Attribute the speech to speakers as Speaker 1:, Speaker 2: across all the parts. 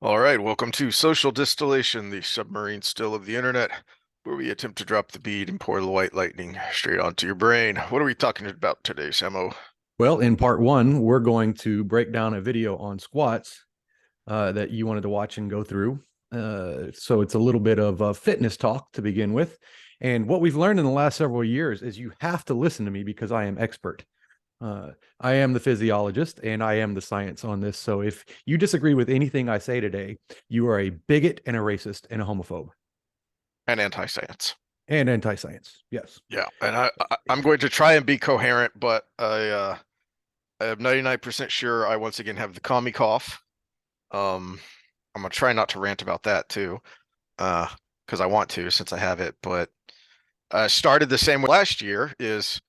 Speaker 1: All right, welcome to Social Distillation, the submarine still of the internet, where we attempt to drop the bead and pour the white lightning straight onto your brain. What are we talking about today, Samo?
Speaker 2: Well, in part one, we're going to break down a video on squats that you wanted to watch and go through. So it's a little bit of fitness talk to begin with. And what we've learned in the last several years is you have to listen to me because I am expert. I am the physiologist and I am the science on this. So if you disagree with anything I say today, you are a bigot and a racist and a homophobe
Speaker 1: And anti-science.
Speaker 2: and anti-science. Yes.
Speaker 1: Yeah, and I'm going to try and be coherent, but I am 99% sure I once again have the commie cough. I'm gonna try not to rant about that too, because I want to since I have it, but started the same way last year is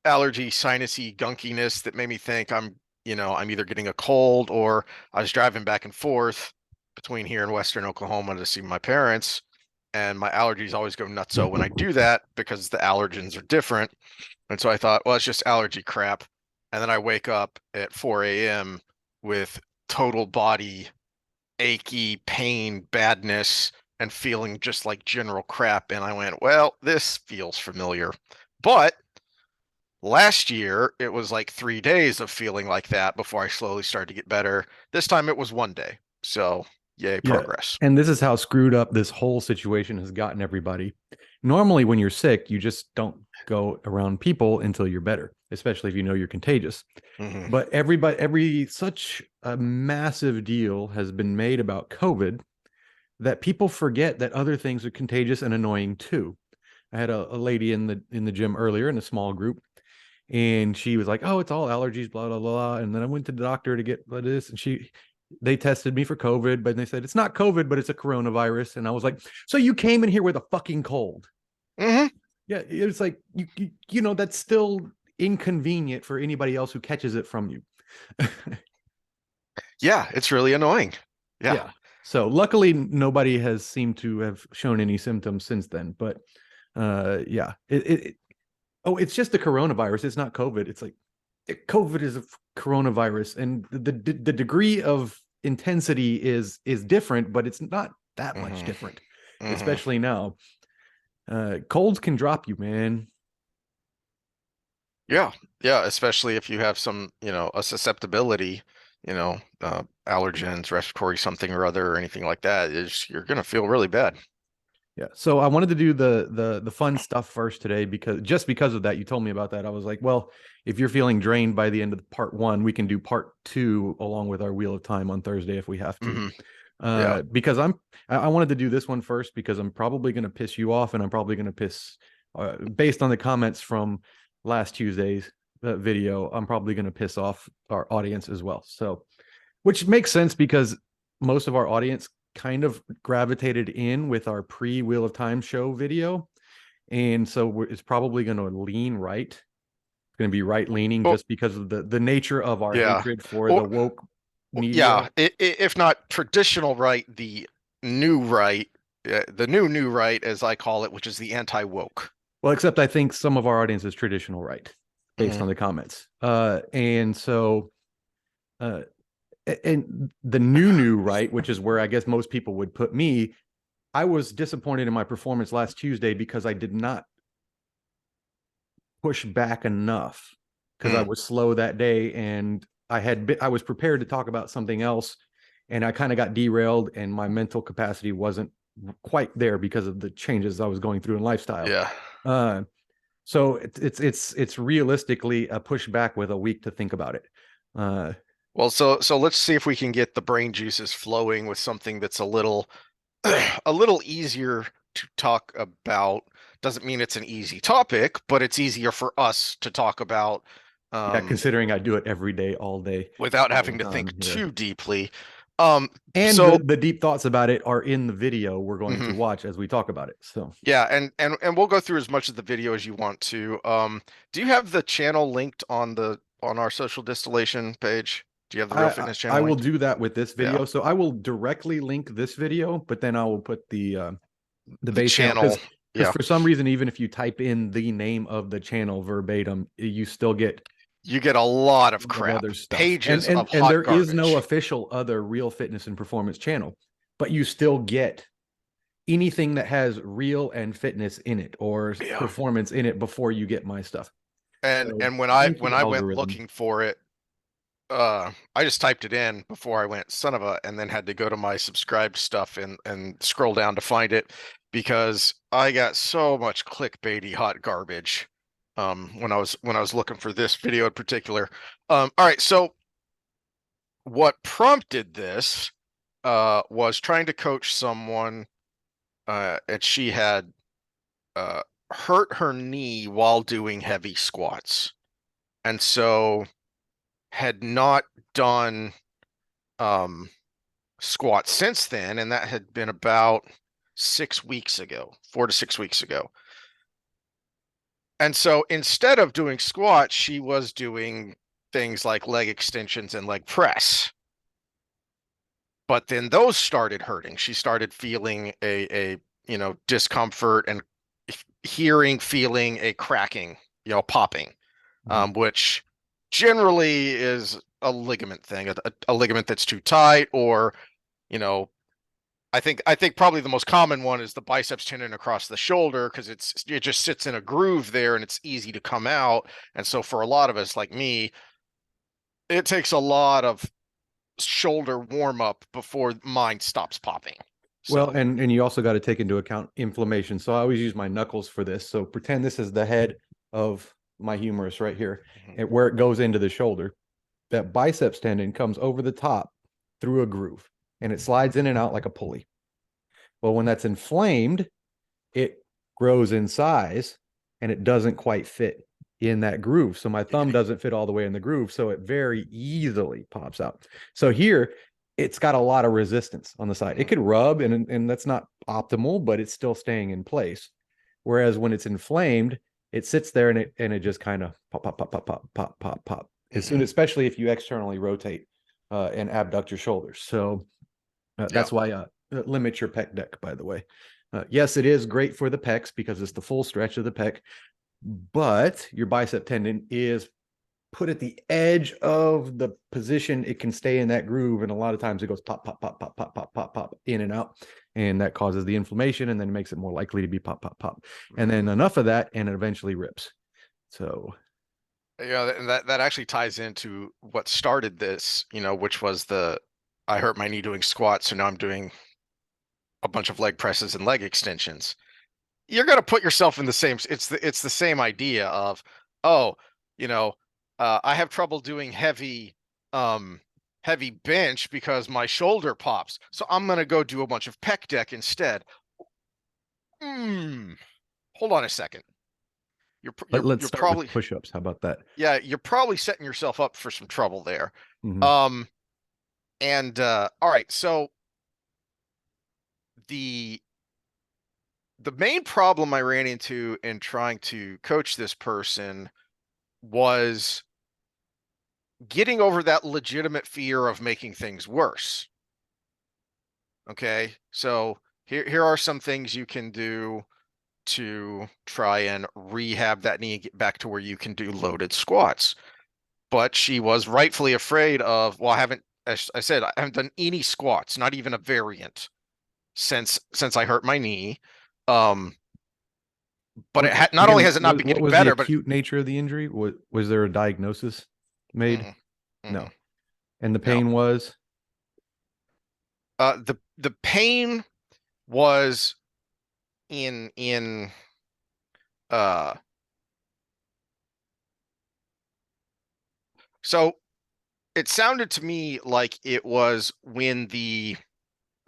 Speaker 1: allergy, sinusy gunkiness that made me think I'm either getting a cold or I was driving back and forth between here and Western Oklahoma to see my parents, and my allergies always go nutso when I do that because the allergens are different. And so I thought, well, it's just allergy crap. And then I wake up at 4 a.m. with total body achy pain, badness, and feeling just like general crap. And I went, well, this feels familiar. But last year, it was like 3 days of feeling like that before I slowly started to get better. This time it was one day. So, yay,
Speaker 2: Yeah.
Speaker 1: progress.
Speaker 2: And this is how screwed up this whole situation has gotten everybody. Normally, when you're sick, you just don't go around people until you're better, especially if you know you're contagious.
Speaker 1: Hmm.
Speaker 2: But such a massive deal has been made about COVID that people forget that other things are contagious and annoying too. I had a lady in the gym earlier in a small group, and she was like, "Oh, it's all allergies, blah blah blah." And then I went to the doctor to get this, and they tested me for COVID, but they said it's not COVID, but it's a coronavirus. And I was like, "So you came in here with a fucking cold?"
Speaker 1: Hmm.
Speaker 2: Yeah, it's like you know that's still inconvenient for anybody else who catches it from you.
Speaker 1: Yeah, it's really annoying. Yeah.
Speaker 2: Yeah. So luckily nobody has seemed to have shown any symptoms since then. But yeah, oh, it's just the coronavirus. It's not COVID. It's like COVID is a coronavirus, and the degree of intensity is different, but it's not that much
Speaker 1: Hmm.
Speaker 2: different,
Speaker 1: Hmm.
Speaker 2: especially now. Colds can drop you, man.
Speaker 1: Yeah. Yeah, especially if you have a susceptibility, allergens, respiratory something or other or anything like that, is you're gonna feel really bad.
Speaker 2: Yeah. So I wanted to do the fun stuff first today because of that. You told me about that. I was like, well, if you're feeling drained by the end of part one, we can do part two along with our Wheel of Time on Thursday if we have to.
Speaker 1: Hmm. Yeah.
Speaker 2: Because I wanted to do this one first because I'm probably going to piss you off, and I'm probably going to piss based on the comments from last Tuesday's video. I'm probably going to piss off our audience as well. So, which makes sense because most of our audience kind of gravitated in with our pre Wheel of Time show video, and so it's probably going to lean right. It's going to be right leaning
Speaker 1: Well,
Speaker 2: just because of the nature of our
Speaker 1: yeah.
Speaker 2: hatred for the
Speaker 1: Or
Speaker 2: woke media.
Speaker 1: yeah, if not traditional right, the new right, the new right, as I call it, which is the anti-woke.
Speaker 2: Well, except I think some of our audience is traditional right, based on
Speaker 1: Hmm.
Speaker 2: the comments. And so, uh, and the new right, which is where I guess most people would put me. I was disappointed in my performance last Tuesday because I did not push back enough because I
Speaker 1: Mm.
Speaker 2: was slow that day, and I was prepared to talk about something else, and I kind of got derailed, and my mental capacity wasn't quite there because of the changes I was going through in lifestyle.
Speaker 1: Yeah.
Speaker 2: Uh, so it's realistically a pushback with a week to think about it. Uh,
Speaker 1: Well, so let's see if we can get the brain juices flowing with something that's a little a little easier to talk about. Doesn't mean it's an easy topic, but it's easier for us to talk about
Speaker 2: yeah,
Speaker 1: um,
Speaker 2: considering I do it every day, all day,
Speaker 1: without
Speaker 2: all
Speaker 1: having
Speaker 2: the
Speaker 1: to think
Speaker 2: time. Yeah.
Speaker 1: too deeply. Um,
Speaker 2: And
Speaker 1: so
Speaker 2: the deep thoughts about it are in the video we're going to
Speaker 1: mhm.
Speaker 2: watch as we talk about it. So
Speaker 1: Yeah, and we'll go through as much of the video as you want to. Do you have the channel linked on our social distillation page? Do you have the Real Fitness
Speaker 2: I
Speaker 1: channel
Speaker 2: will
Speaker 1: linked?
Speaker 2: do that with this
Speaker 1: Yeah,
Speaker 2: video. So I will directly link this video, but then I will put the
Speaker 1: the
Speaker 2: base channel
Speaker 1: channel.
Speaker 2: because
Speaker 1: Yeah,
Speaker 2: for some reason, even if you type in the name of the channel verbatim, you still get
Speaker 1: you get a lot of
Speaker 2: of
Speaker 1: crap,
Speaker 2: other stuff.
Speaker 1: pages of
Speaker 2: And
Speaker 1: hot
Speaker 2: there is no
Speaker 1: garbage.
Speaker 2: official other Real Fitness and Performance channel, but you still get anything that has real and fitness in it or
Speaker 1: Yeah.
Speaker 2: performance in it before you get my stuff. So
Speaker 1: And
Speaker 2: thank you,
Speaker 1: when I went
Speaker 2: algorithm.
Speaker 1: looking for it, I just typed it in before I went son of a, and then had to go to my subscribed stuff and scroll down to find it because I got so much clickbaity hot garbage when I was looking for this video in particular. All right, so what prompted this was trying to coach someone and she had uh hurt her knee while doing heavy squats. And so had not done um squats since then, and that had been about 6 weeks ago, 4 to 6 weeks ago. And so instead of doing squats, she was doing things like leg extensions and leg press. But then those started hurting. She started feeling a discomfort and feeling a cracking, popping, which generally is a ligament thing, a ligament that's too tight, or you know, I think probably the most common one is the biceps tendon across the shoulder because it just sits in a groove there and it's easy to come out. And so for a lot of us like me, it takes a lot of shoulder warm up before mine stops popping.
Speaker 2: Well,
Speaker 1: So
Speaker 2: and you also got to take into account inflammation. So I always use my knuckles for this. So pretend this is the head of my humerus right here, and where it goes into the shoulder. That biceps tendon comes over the top through a groove, and it slides in and out like a pulley. Well, when that's inflamed, it grows in size and it doesn't quite fit in that groove. So my thumb doesn't fit all the way in the groove. So it very easily pops out. So here, it's got a lot of resistance on the side. It could rub, and that's not optimal, but it's still staying in place. Whereas when it's inflamed, it sits there and it just kind of pop, pop, pop, pop, pop, pop, pop, pop. As soon, especially if you externally rotate and abduct your shoulders. So that's why limit your pec deck, by the way. Yes, it is great for the pecs because it's the full stretch of the pec, but your bicep tendon is put at the edge of the position it can stay in that groove, and a lot of times it goes pop, pop, pop, pop, pop, pop, pop, pop, in and out, and that causes the inflammation, and then makes it more likely to be pop, pop, pop, and then enough of that, and it eventually rips. So
Speaker 1: yeah, and that actually ties into what started this, which was I hurt my knee doing squats, so now I'm doing a bunch of leg presses and leg extensions. You're going to put yourself in the same, it's the same idea of, oh, I have trouble doing heavy bench because my shoulder pops, so I'm going to go do a bunch of pec deck instead. Hold on a second.
Speaker 2: let's
Speaker 1: You're
Speaker 2: start with
Speaker 1: probably,
Speaker 2: push-ups. How about that?
Speaker 1: yeah, you're probably setting yourself up for some trouble there.
Speaker 2: Mhm.
Speaker 1: All right, so the main problem I ran into in trying to coach this person was getting over that legitimate fear of making things worse. Okay, so here are some things you can do to try and rehab that knee and get back to where you can do loaded squats. But she was rightfully afraid of, well, as I said, I haven't done any squats, not even a variant since I hurt my knee. But not only
Speaker 2: Again,
Speaker 1: has it not been
Speaker 2: what
Speaker 1: getting
Speaker 2: was the
Speaker 1: better, but
Speaker 2: acute nature of the injury? Was there a diagnosis made?
Speaker 1: mm,
Speaker 2: No. And the
Speaker 1: no.
Speaker 2: pain was?
Speaker 1: The pain was in uh so it sounded to me like it was when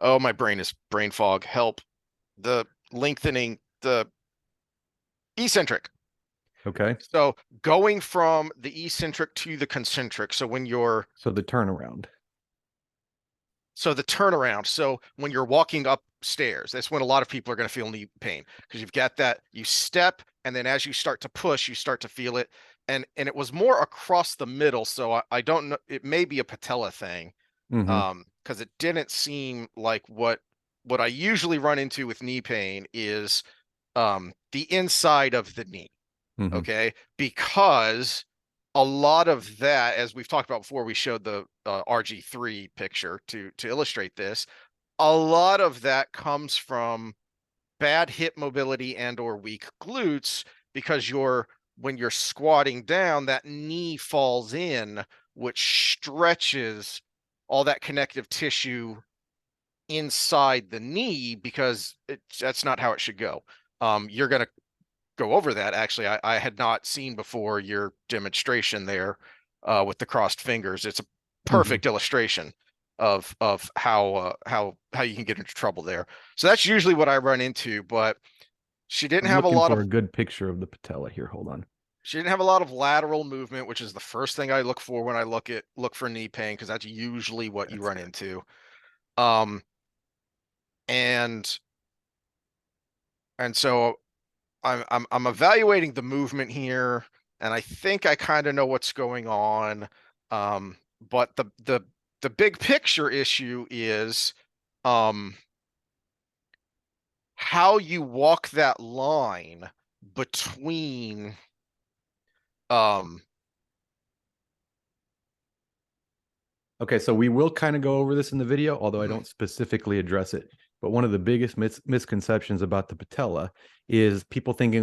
Speaker 1: my brain is brain fog, help, the lengthening, the eccentric.
Speaker 2: Okay.
Speaker 1: So going from the eccentric to the concentric. So
Speaker 2: So the turnaround.
Speaker 1: the turnaround. So when you're walking upstairs, that's when a lot of people are going to feel knee pain because you've got that, you step, and then as you start to push, you start to feel it. And it was more across the middle. So I don't know, it may be a patella thing.
Speaker 2: Mm-hmm.
Speaker 1: Because it didn't seem like what I usually run into with knee pain is the inside of the knee.
Speaker 2: Mm-hmm.
Speaker 1: Okay, because a lot of that, as we've talked about before, we showed the RG3 picture to illustrate this. A lot of that comes from bad hip mobility and or weak glutes, because when you're squatting down, that knee falls in, which stretches all that connective tissue inside the knee, because that's not how it should go. You're going to go over that. Actually, I had not seen before your demonstration there with the crossed fingers. It's a perfect illustration of how you can get into trouble there. So that's usually what I run into, but she didn't
Speaker 2: I'm
Speaker 1: have a
Speaker 2: looking
Speaker 1: lot
Speaker 2: for
Speaker 1: of
Speaker 2: a good picture of the patella here. Hold on.
Speaker 1: she didn't have a lot of lateral movement, which is the first thing I look for when I look for knee pain, because that's usually what you
Speaker 2: That's
Speaker 1: run
Speaker 2: good.
Speaker 1: into. And so I'm evaluating the movement here, and I think I kind of know what's going on. But the big picture issue is how you walk that line between um
Speaker 2: Okay, so we will kind of go over this in the video, although I
Speaker 1: mhm,
Speaker 2: don't specifically address it. But one of the biggest misconceptions about the patella is people think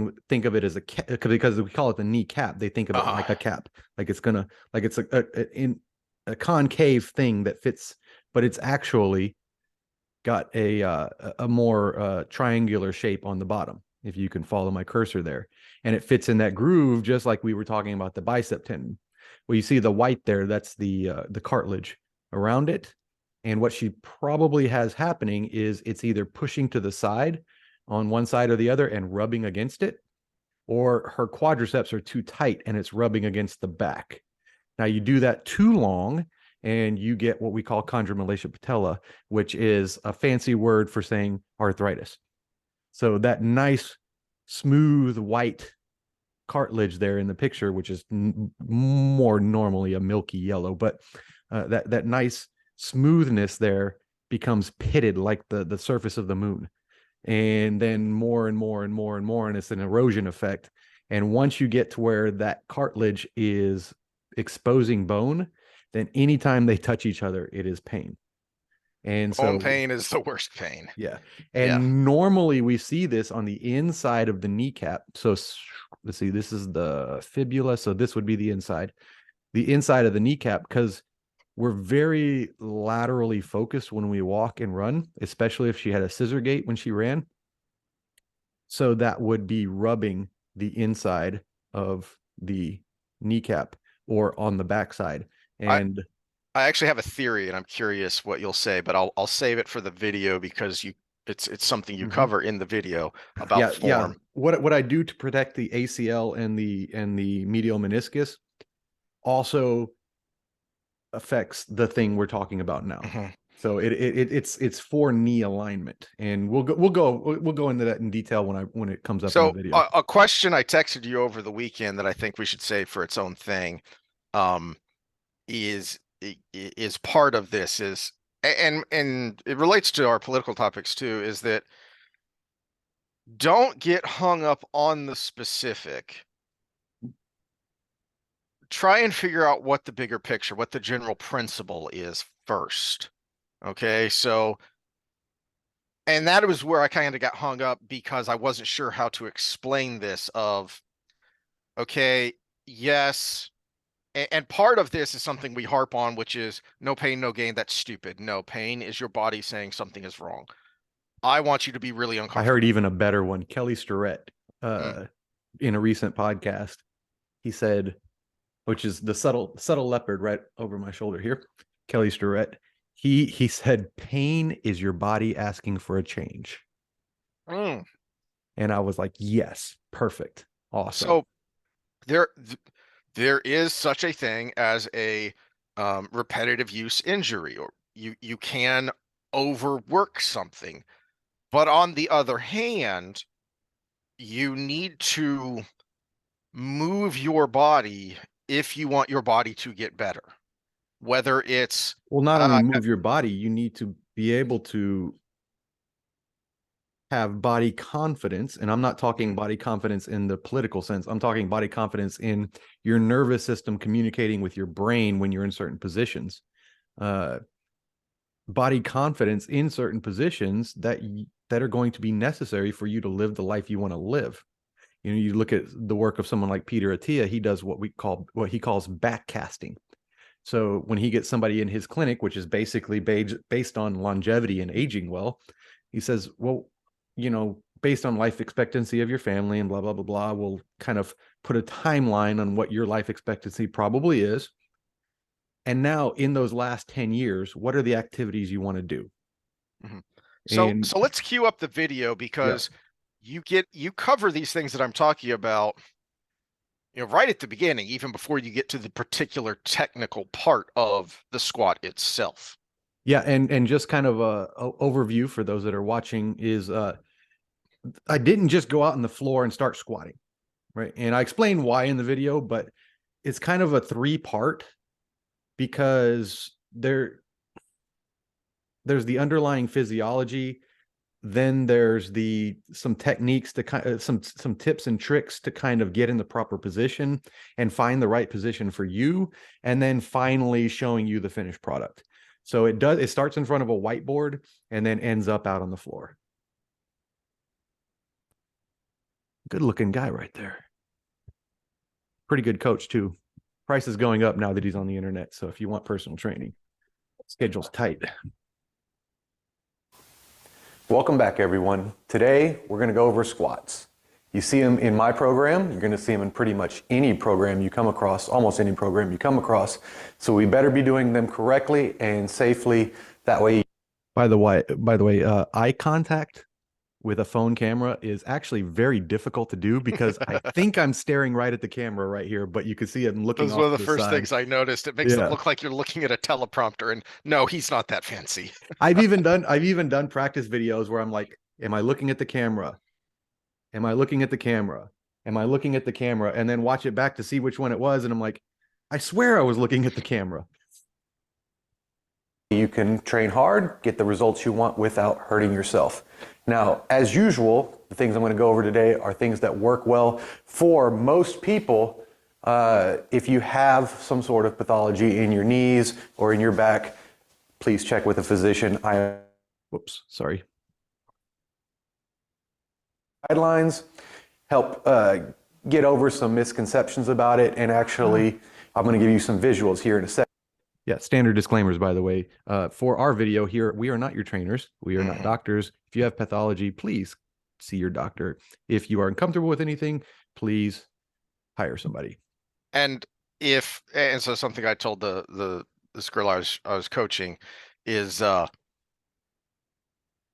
Speaker 2: of it as a cap, because we call it the knee cap. They think of it like a cap, like it's gonna like it's a concave thing that fits, but it's actually got a more triangular shape on the bottom. If you can follow my cursor there, and it fits in that groove, just like we were talking about the bicep tendon. Well, you see the white there, that's the cartilage around it. And what she probably has happening is it's either pushing to the side on one side or the other and rubbing against it, or her quadriceps are too tight and it's rubbing against the back. Now, you do that too long, and you get what we call chondromalacia patella, which is a fancy word for saying arthritis. So that nice, smooth, white cartilage there in the picture, which is more normally a milky yellow, but that nice smoothness there becomes pitted like the surface of the moon, and then more and more and more and more, and it's an erosion effect. And once you get to where that cartilage is exposing bone, then anytime they touch each other, it is pain. And
Speaker 1: bone
Speaker 2: so,
Speaker 1: pain is the worst pain.
Speaker 2: yeah.
Speaker 1: Yeah.
Speaker 2: And normally we see this on the inside of the kneecap. So let's see, this is the fibula. So this would be the inside of the kneecap, because we're very laterally focused when we walk and run, especially if she had a scissor gait when she ran. So that would be rubbing the inside of the kneecap or on the backside.
Speaker 1: I
Speaker 2: And
Speaker 1: I actually have a theory, and I'm curious what you'll say, but I'll save it for the video, because it's something you
Speaker 2: Mhm.
Speaker 1: cover in the video about
Speaker 2: yeah,
Speaker 1: form.
Speaker 2: what I do to protect the ACL and the medial meniscus also affects the thing we're talking about now.
Speaker 1: Mhm.
Speaker 2: So it's for knee alignment, and we'll go into that in detail when it comes up in the
Speaker 1: So
Speaker 2: video.
Speaker 1: a question I texted you over the weekend that I think we should save for its own thing, um, is part of this is, and it relates to our political topics too, is that don't get hung up on the specific. Try and figure out what the bigger picture, what the general principle is first. Okay, so, and that was where I kind of got hung up, because I wasn't sure how to explain this of, okay, yes, and part of this is something we harp on, which is no pain, no gain. That's stupid. No, pain is your body saying something is wrong. I want you to be really
Speaker 2: I heard
Speaker 1: uncomfortable.
Speaker 2: even a better one. Kelly Starrett,
Speaker 1: Mm,
Speaker 2: in a recent podcast, he said, which is the subtle leopard right over my shoulder here. Kelly Starrett. He said, pain is your body asking for a change.
Speaker 1: mm.
Speaker 2: And I was like, yes, perfect. Awesome.
Speaker 1: So there, there is such a thing as a repetitive use injury, or you can overwork something. But on the other hand, you need to move your body if you want your body to get better. Whether it's
Speaker 2: Well, not only move your body, you need to be able to have body confidence, and I'm not talking body confidence in the political sense. I'm talking body confidence in your nervous system communicating with your brain when you're in certain positions. Body confidence in certain positions that are going to be necessary for you to live the life you want to live. You know, you look at the work of someone like Peter Attia, he does what he calls backcasting. So when he gets somebody in his clinic, which is basically based on longevity and aging well, he says, well, you know, based on life expectancy of your family and blah, blah, blah, blah, we'll kind of put a timeline on what your life expectancy probably is. And now in those last 10 years, what are the activities you want to do?
Speaker 1: Mhm.
Speaker 2: And
Speaker 1: So let's cue up the video because you cover these things that I'm talking about, you know, right at the beginning, even before you get to the particular technical part of the squat itself.
Speaker 2: yeah, and just kind of a overview for those that are watching is I didn't just go out on the floor and start squatting, right? And I explained why in the video, but it's kind of a 3-part because there's the underlying physiology, then there's some techniques to kind of some tips and tricks to kind of get in the proper position and find the right position for you, and then finally showing you the finished product. So it starts in front of a whiteboard and then ends up out on the floor. Good looking guy right there. Pretty good coach too. Price is going up now that he's on the internet. So if you want personal training, schedule's tight. Welcome back, everyone. Today, we're going to go over squats. You see them in my program. You're going to see them in pretty much any program you come across, almost any program you come across. So we better be doing them correctly and safely. That way. By the way, eye contact with a phone camera is actually very difficult to do because I think I'm staring right at the camera right here, but you can see I'm looking.
Speaker 1: That was one of the first things I noticed. It makes it look like you're looking at a teleprompter, and no, he's not that fancy.
Speaker 2: I've even done practice videos where I'm like, am I looking at the camera? Am I looking at the camera? Am I looking at the camera? And then watch it back to see which one it was. And I'm like, I swear I was looking at the camera. You can train hard, get the results you want without hurting yourself. Now, as usual, the things I'm going to go over today are things that work well for most people. If you have some sort of pathology in your knees or in your back, please check with a physician. Whoops, sorry. Guidelines help get over some misconceptions about it, and actually, I'm going to give you some visuals here in a second. Yeah, standard disclaimers, by the way. For our video here, we are not your trainers. We are not doctors. If you have pathology, please see your doctor. If you are uncomfortable with anything, please hire somebody. And so something I told this girl I was coaching is,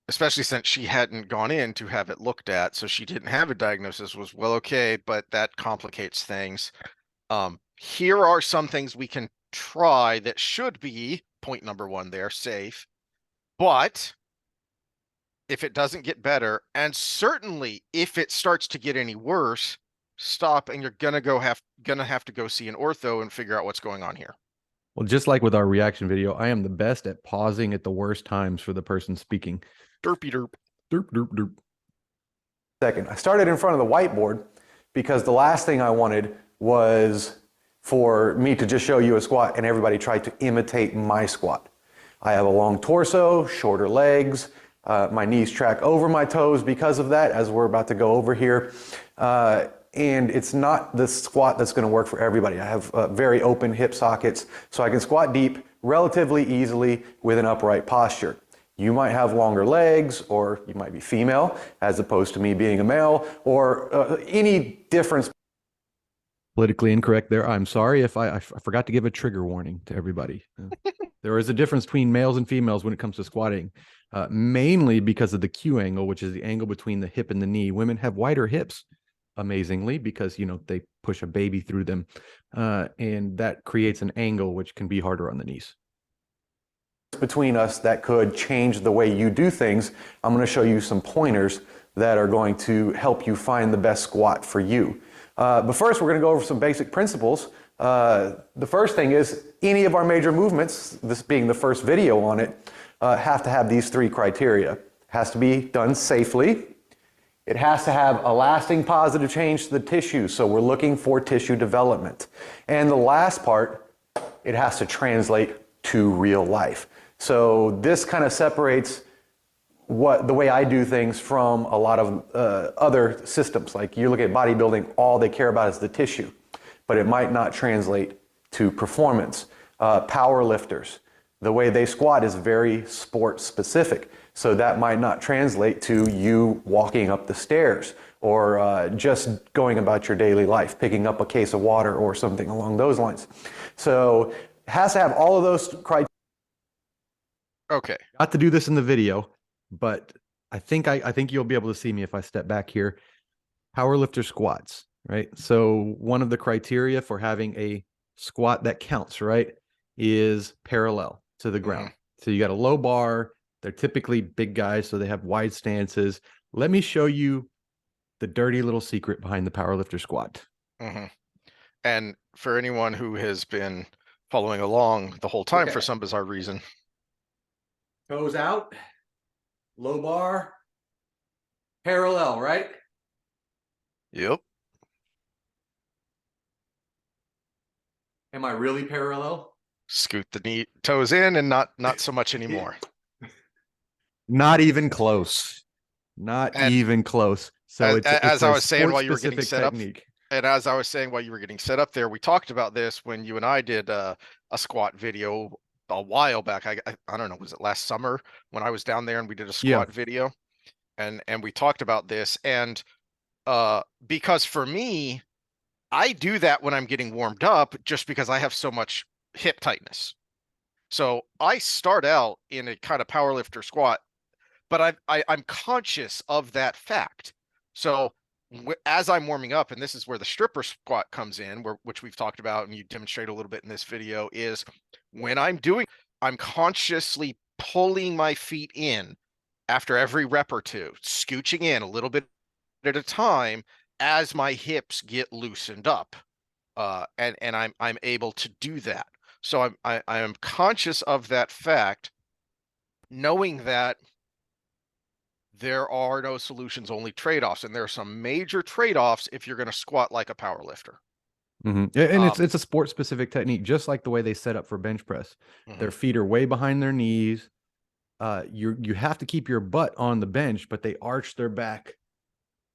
Speaker 2: especially since she hadn't gone in to have it looked at, so she didn't have a diagnosis, was, well, okay, but that complicates things. Here are some things we can try that should be, point number 1 there, safe. But if it doesn't get better, and certainly if it starts to get any worse, stop, and you're gonna have to go see an ortho and figure out what's going on here. Well, just like with our reaction video, I am the best at pausing at the worst times for the person speaking. Derpy derp. Derp derp derp. Second, I started in front of the whiteboard because the last thing I wanted was for me to just show you a squat and everybody tried to imitate my squat. I have a long torso, shorter legs, my knees track over my toes because of that, as we're about to go over here. And it's not the squat that's going to work for everybody. I have very open hip sockets, so I can squat deep relatively easily with an upright posture. You might have longer legs, or you might be female, as opposed to me being a male, or any difference. Politically incorrect there. I'm sorry if I forgot to give a trigger warning to everybody. There is a difference between males and females when it comes to squatting, mainly because of the Q angle, which is the angle between the hip and the knee. Women have wider hips, amazingly, because, you know, they push a baby through them, and that creates an angle which can be harder on the knees. Between us that could change the way you do things. I'm going to show you some pointers that are going to help you find the best squat for you. But first, we're going to go over some basic principles. The first thing is any of our major movements, this being the first video on it, have to have these 3 criteria.
Speaker 3: has to be done safely. It has to have a lasting positive change to the tissue, so we're looking for tissue development. And the last part, it has to translate to real life. So this kind of separates the way I do things from a lot of other systems. Like you look at bodybuilding, all they care about is the tissue, but it might not translate to performance. Power lifters, the way they squat is very sport specific. So that might not translate to you walking up the stairs or just going about your daily life, picking up a case of water or something along those lines. So it has to have all of those criteria.
Speaker 1: Okay.
Speaker 2: Got to do this in the video, but I think you'll be able to see me if I step back here. Powerlifter squats, right? So one of the criteria for having a squat that counts, right, is parallel to the ground. So you got a low bar. They're typically big guys, so they have wide stances. Let me show you the dirty little secret behind the powerlifter squat.
Speaker 1: And for anyone who has been following along the whole time for some bizarre reason.
Speaker 2: Toes out, low bar, parallel, right?
Speaker 1: Yep.
Speaker 2: Am I really parallel?
Speaker 1: Scoot the toes in and not so much anymore.
Speaker 2: Not even close. Not even close. So
Speaker 1: as I was saying while you were getting set up,
Speaker 2: technique.
Speaker 1: And as I was saying while you were getting set up there, we talked about this when you and I did a squat video a while back. I don't know, was it last summer when I was down there and we did a squat video, and we talked about this. And because for me, I do that when I'm getting warmed up, just because I have so much hip tightness. So I start out in a kind of powerlifter squat, but I'm conscious of that fact. So as I'm warming up, and this is where the stripper squat comes in, which we've talked about and you demonstrate a little bit in this video, is when I'm consciously pulling my feet in after every rep or two, scooching in a little bit at a time as my hips get loosened up, and I'm able to do that. So I am conscious of that fact, knowing that there are no solutions, only trade-offs, and there are some major trade-offs if you're going to squat like a power lifter.
Speaker 2: And it's a sport specific technique, just like the way they set up for bench press. Their feet are way behind their knees. You have to keep your butt on the bench, but they arch their back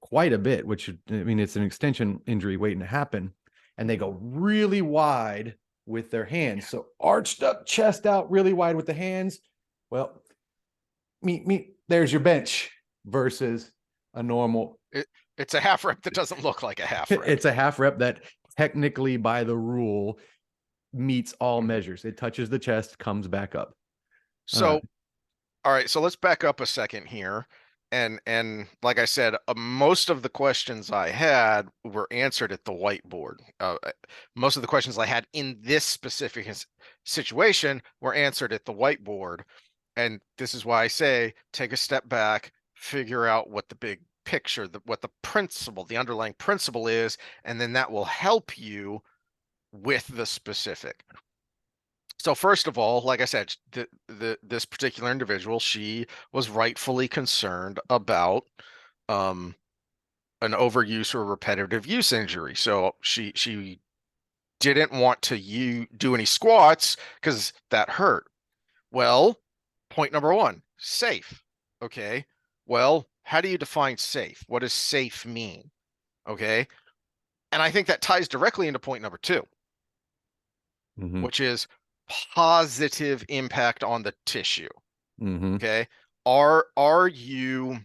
Speaker 2: quite a bit, which, I mean, it's an extension injury waiting to happen. And they go really wide with their hands. So arched up, chest out, really wide with the hands. Well, there's your bench versus a normal.
Speaker 1: It's a half rep that doesn't look like a half rep.
Speaker 2: It's a half rep that technically, by the rule, meets all measures. It touches the chest, comes back up.
Speaker 1: So, all right, so let's back up a second here. And like I said, most of the questions I had were answered at the whiteboard. Most of the questions I had in this specific situation were answered at the whiteboard. And this is why I say, take a step back, figure out what the big picture, what the principle, the underlying principle is, and then that will help you with the specific. So first of all, like I said, this particular individual, she was rightfully concerned about an overuse or repetitive use injury. So she didn't want to do any squats because that hurt. Well, point number one, safe. Okay. Well, how do you define safe? What does safe mean? Okay. And I think that ties directly into point number two, which is positive impact on the tissue. Okay. Are you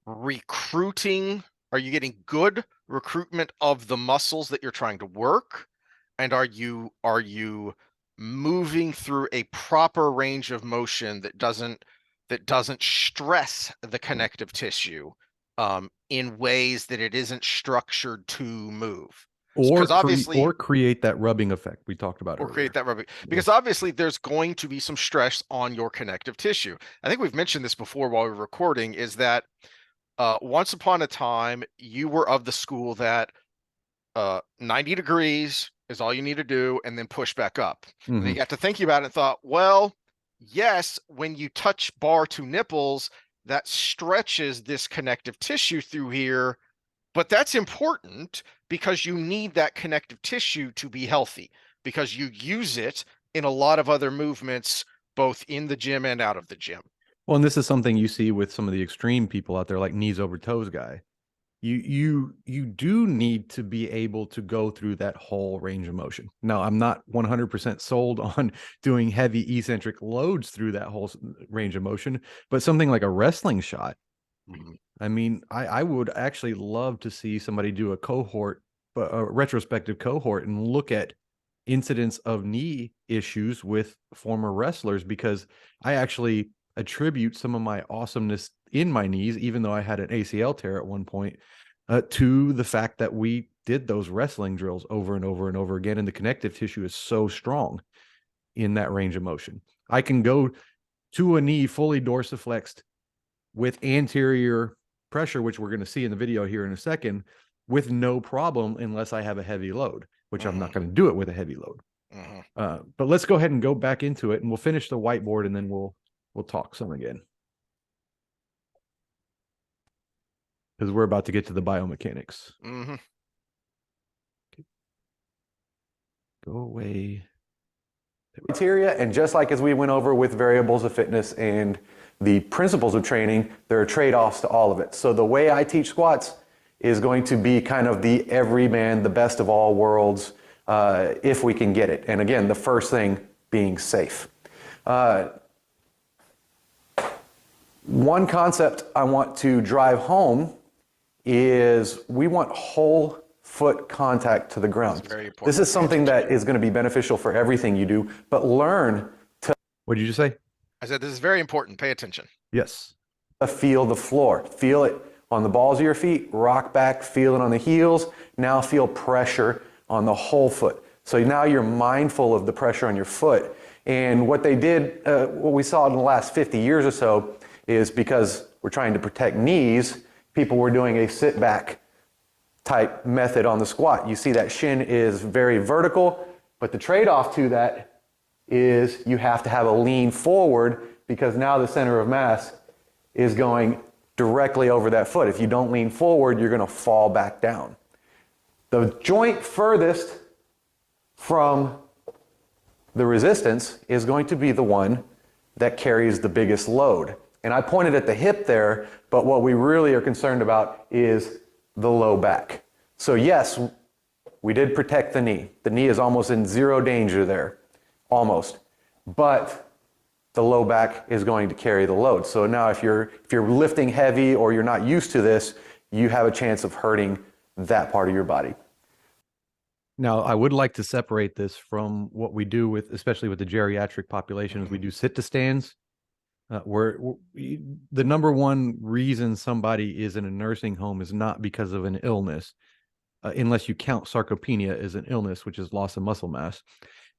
Speaker 1: recruiting? Are you getting good recruitment of the muscles that you're trying to work? And are you moving through a proper range of motion that doesn't stress the connective tissue in ways that it isn't structured to move?
Speaker 2: Or create that rubbing effect we talked about earlier.
Speaker 1: Create that rubbing, because obviously there's going to be some stress on your connective tissue. I think we've mentioned this before while we were recording, is that once upon a time you were of the school that 90 degrees is all you need to do, and then push back up. And then you got to thinking about it and thought, well, yes, when you touch bar to nipples, that stretches this connective tissue through here, but that's important because you need that connective tissue to be healthy because you use it in a lot of other movements, both in the gym and out of the gym.
Speaker 2: Well, and this is something you see with some of the extreme people out there, like knees over toes guy. You do need to be able to go through that whole range of motion. Now, I'm not 100% sold on doing heavy eccentric loads through that whole range of motion, but something like a wrestling shot. I mean, I would actually love to see somebody do a cohort, a retrospective cohort, and look at incidents of knee issues with former wrestlers, because I actually attribute some of my awesomeness in my knees, even though I had an ACL tear at one point, to the fact that we did those wrestling drills over and over and over again. And the connective tissue is so strong in that range of motion. I can go to a knee fully dorsiflexed with anterior pressure, which we're going to see in the video here in a second, with no problem unless I have a heavy load, which I'm not going to do it with a heavy load. But let's go ahead and go back into it, and we'll finish the whiteboard, and then we'll talk some again, because we're about to get to the biomechanics. Okay. Go away.
Speaker 3: Criteria, and just like as we went over with variables of fitness and the principles of training, there are trade-offs to all of it. So the way I teach squats is going to be kind of the everyman, the best of all worlds, if we can get it. And again, the first thing being safe. One concept I want to drive home is we want whole foot contact to the ground.
Speaker 1: Very important.
Speaker 3: This is something that is going to be beneficial for everything you do, but learn to.
Speaker 2: What did you say?
Speaker 1: I said, this is very important. Pay attention.
Speaker 2: Yes.
Speaker 3: Feel the floor. Feel it on the balls of your feet, rock back, feel it on the heels. Now feel pressure on the whole foot. So now you're mindful of the pressure on your foot. And what they did, what we saw in the last 50 years or so, is because we're trying to protect knees, people were doing a sit back type method on the squat. You see that shin is very vertical, but the trade-off to that is you have to have a lean forward, because now the center of mass is going directly over that foot. If you don't lean forward, you're going to fall back down. The joint furthest from the resistance is going to be the one that carries the biggest load. And I pointed at the hip there, but what we really are concerned about is the low back. So yes, we did protect the knee. The knee is almost in zero danger there, almost. But the low back is going to carry the load. So now if you're lifting heavy or you're not used to this, you have a chance of hurting that part of your body.
Speaker 2: Now, I would like to separate this from what we do with, especially with the geriatric population, is we do sit to stands. Where the number one reason somebody is in a nursing home is not because of an illness, unless you count sarcopenia as an illness, which is loss of muscle mass.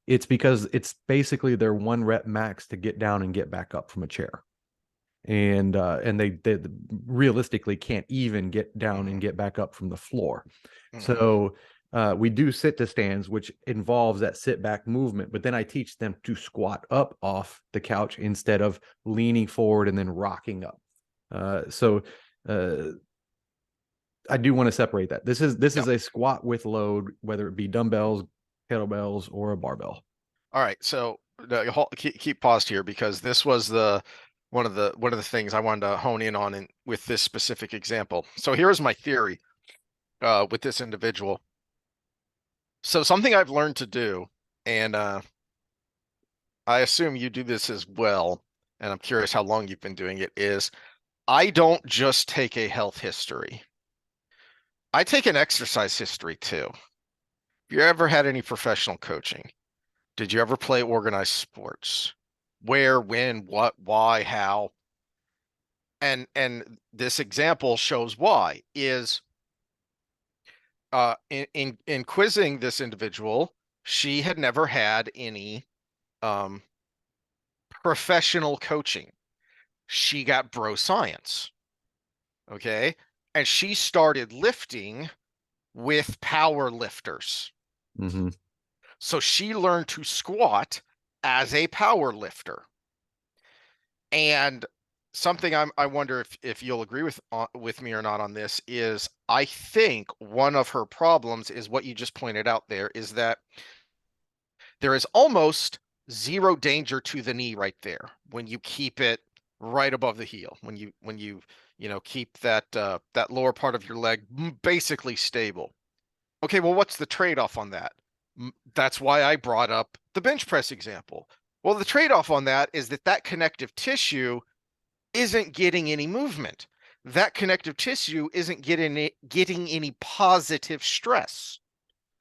Speaker 2: It's because it's basically their 1 rep max to get down and get back up from a chair. And they realistically can't even get down and get back up from the floor. So we do sit to stands, which involves that sit back movement, but then I teach them to squat up off the couch instead of leaning forward and then rocking up. So I do want to separate that. This is a squat with load, whether it be dumbbells, kettlebells, or a barbell.
Speaker 1: All right, so keep paused here, because this was one of the things I wanted to hone in on with this specific example. So here's my theory with this individual. So something I've learned to do, and I assume you do this as well, and I'm curious how long you've been doing it, is I don't just take a health history. I take an exercise history too. Have you ever had any professional coaching? Did you ever play organized sports? Where, when, what, why, how? And this example shows why. Is in quizzing this individual, she had never had any professional coaching. She got bro science. Okay. And she started lifting with power lifters. So she learned to squat as a power lifter. And something I wonder if you'll agree with me or not on this is I think one of her problems is what you just pointed out there is that there is almost zero danger to the knee right there when you keep it right above the heel, when you keep that that lower part of your leg basically stable. Okay, well, what's the trade-off on that? That's why I brought up the bench press example. Well, the trade-off on that is that connective tissue isn't getting any movement. That connective tissue isn't getting any positive stress.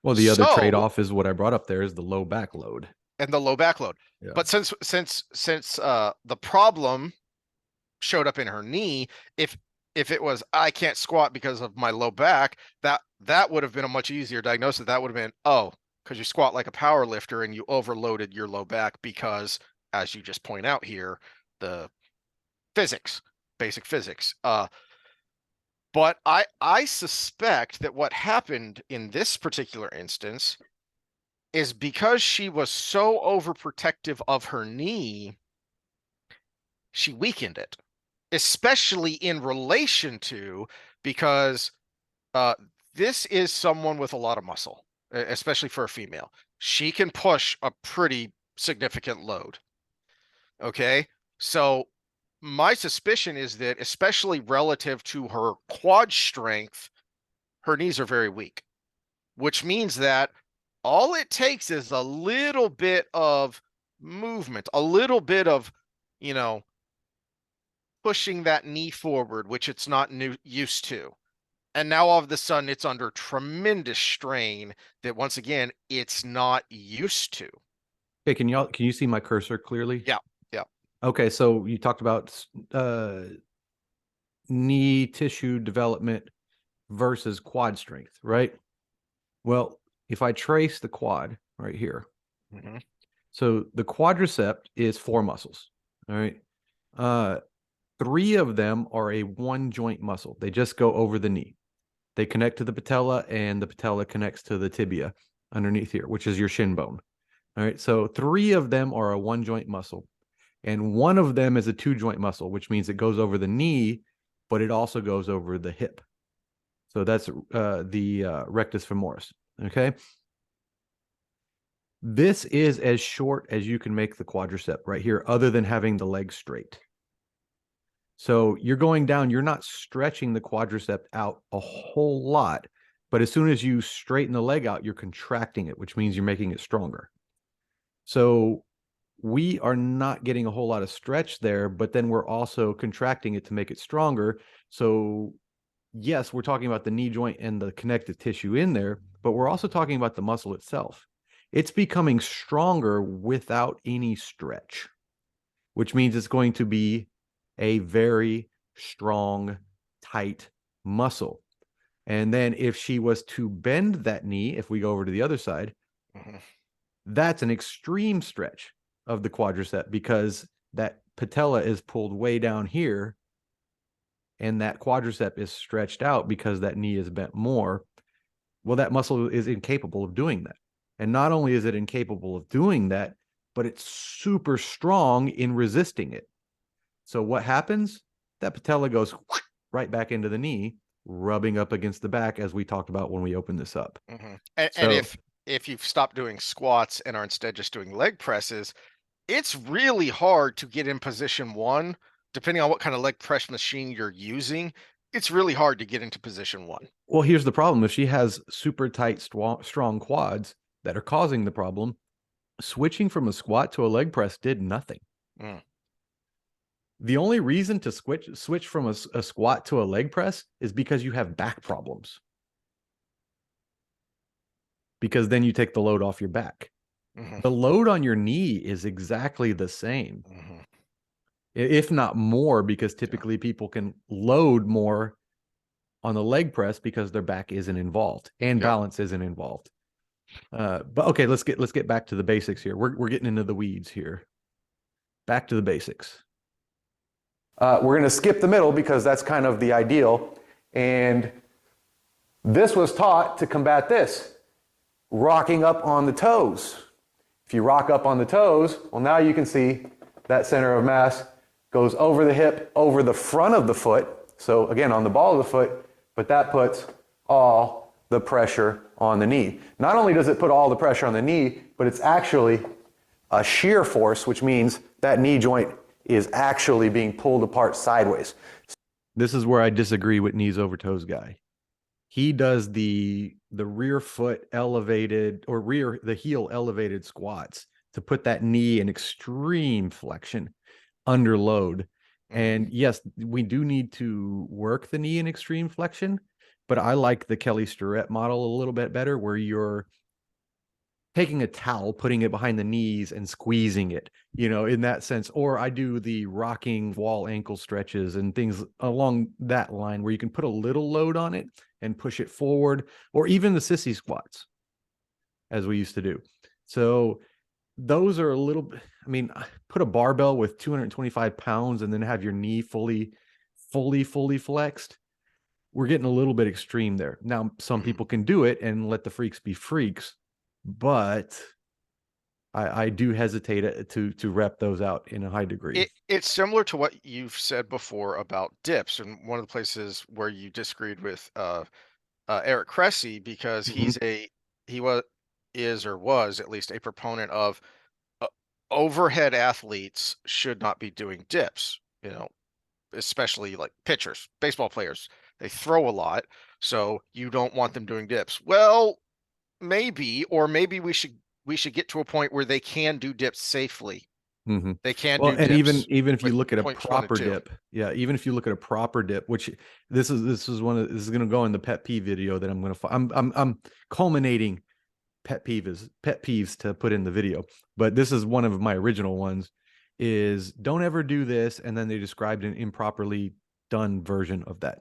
Speaker 2: Well, the other
Speaker 1: So,
Speaker 2: trade-off is what I brought up there is the low back load.
Speaker 1: and the low back load.
Speaker 2: Yeah.
Speaker 1: But since the problem showed up in her knee, if it was I can't squat because of my low back, that would have been a much easier diagnosis. That would have been, oh, because you squat like a power lifter and you overloaded your low back because, as you just point out here, the physics, basic physics. But I suspect that what happened in this particular instance is because she was so overprotective of her knee, she weakened it, especially in relation to, because this is someone with a lot of muscle, especially for a female. She can push a pretty significant load. Okay, so my suspicion is that, especially relative to her quad strength, her knees are very weak, which means that all it takes is a little bit of movement, a little bit of, pushing that knee forward, which it's not used to. And now all of a sudden it's under tremendous strain that, once again, it's not used to.
Speaker 2: Okay, can you see my cursor clearly?
Speaker 1: Yeah.
Speaker 2: Okay, so you talked about knee tissue development versus quad strength, right? Well, if I trace the quad right here, so the quadricep is 4 muscles, all right? 3 of them are a one joint muscle. They just go over the knee. They connect to the patella, and the patella connects to the tibia underneath here, which is your shin bone. All right, so 3 of them are a one joint muscle, and 1 of them is a 2 joint muscle, which means it goes over the knee, but it also goes over the hip. So that's the rectus femoris. Okay. This is as short as you can make the quadricep right here, other than having the leg straight. So you're going down, you're not stretching the quadricep out a whole lot, but as soon as you straighten the leg out, you're contracting it, which means you're making it stronger. So we are not getting a whole lot of stretch there, but then we're also contracting it to make it stronger. So yes, we're talking about the knee joint and the connective tissue in there, but we're also talking about the muscle itself. It's becoming stronger without any stretch, which means it's going to be a very strong, tight muscle. And then if she was to bend that knee, if we go over to the other side, that's an extreme stretch of the quadricep, because that patella is pulled way down here and that quadricep is stretched out because that knee is bent more. Well, that muscle is incapable of doing that. And not only is it incapable of doing that, but it's super strong in resisting it. So what happens? That patella goes right back into the knee, rubbing up against the back, as we talked about when we opened this up.
Speaker 1: And if you've stopped doing squats and are instead just doing leg presses, it's really hard to get in position 1, depending on what kind of leg press machine you're using. It's really hard to get into position 1.
Speaker 2: Well, here's the problem. If she has super tight, strong quads that are causing the problem, switching from a squat to a leg press did nothing. The only reason to switch from a squat to a leg press is because you have back problems. Because then you take the load off your back. The load on your knee is exactly the same, if not more, because typically people can load more on the leg press because their back isn't involved and balance isn't involved. But okay, let's get back to the basics here. We're getting into the weeds here. Back to the basics.
Speaker 3: We're going to skip the middle because that's kind of the ideal. And this was taught to combat this, rocking up on the toes. If you rock up on the toes, well, now you can see that center of mass goes over the hip, over the front of the foot. So again, on the ball of the foot, but that puts all the pressure on the knee. Not only does it put all the pressure on the knee, but it's actually a shear force, which means that knee joint is actually being pulled apart sideways.
Speaker 2: This is where I disagree with knees over toes guy. He does the rear foot elevated or the heel elevated squats to put that knee in extreme flexion under load. And yes, we do need to work the knee in extreme flexion, but I like the Kelly Starrett model a little bit better, where you're taking a towel, putting it behind the knees and squeezing it, in that sense. Or I do the rocking wall ankle stretches and things along that line where you can put a little load on it and push it forward, or even the sissy squats as we used to do. So those are a little, put a barbell with 225 pounds and then have your knee fully flexed. We're getting a little bit extreme there. Now, some people can do it and let the freaks be freaks, but I do hesitate to rep those out in a high degree.
Speaker 1: It's similar to what you've said before about dips, and one of the places where you disagreed with Eric Cressy, because he was at least a proponent of overhead athletes should not be doing dips, especially like pitchers, baseball players. They throw a lot, so you don't want them doing dips. Well, maybe we should get to a point where they can do dips safely. They can do
Speaker 2: and
Speaker 1: dips
Speaker 2: even if you look at a
Speaker 1: points 1 and
Speaker 2: proper
Speaker 1: 2.
Speaker 2: dip, even if you look at a proper dip, which this is going to go in the pet peeve video that I'm culminating pet peeves to put in the video, but this is one of my original ones. Is don't ever do this, and then they described an improperly done version of that.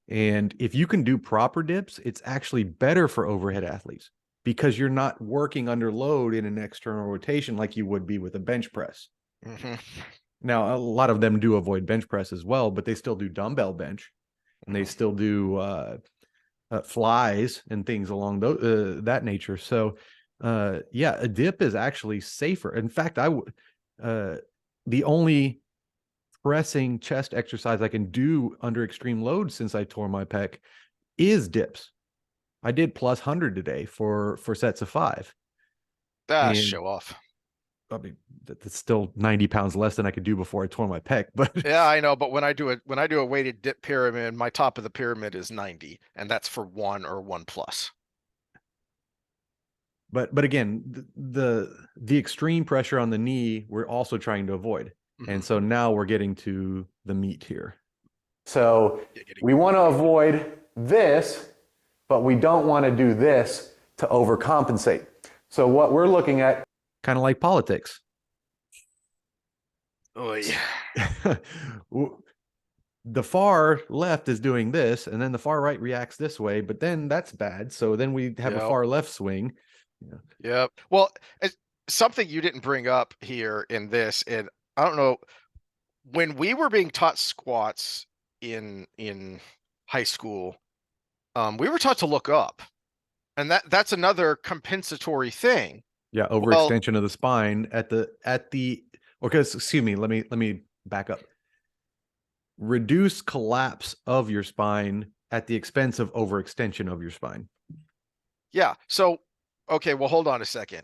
Speaker 2: And if you can do proper dips, it's actually better for overhead athletes, because you're not working under load in an external rotation like you would be with a bench press. Now, a lot of them do avoid bench press as well, but they still do dumbbell bench, and they still do flies and things along that nature. So, a dip is actually safer. In fact, the only pressing chest exercise I can do under extreme load since I tore my pec is dips. I did plus 100 today for sets of 5.
Speaker 1: Show off.
Speaker 2: That's still 90 pounds less than I could do before I tore my pec. But
Speaker 1: yeah, I know. But when I do a weighted dip pyramid, my top of the pyramid is 90, and that's for 1 or 1+.
Speaker 2: But again, the extreme pressure on the knee, we're also trying to avoid. And so now we're getting to the meat here.
Speaker 3: So we want to avoid this, but we don't want to do this to overcompensate. So what we're looking at,
Speaker 2: kind of like politics.
Speaker 1: Oh yeah.
Speaker 2: The far left is doing this, and then the far right reacts this way, but then that's bad. So then we have a far left swing.
Speaker 1: Yep. Well, something you didn't bring up here in this, and I don't know, when we were being taught squats in high school, we were taught to look up, and that's another compensatory thing.
Speaker 2: Yeah, overextension of the spine excuse me, let me back up. Reduce collapse of your spine at the expense of overextension of your spine.
Speaker 1: Yeah. So, okay, well, hold on a second.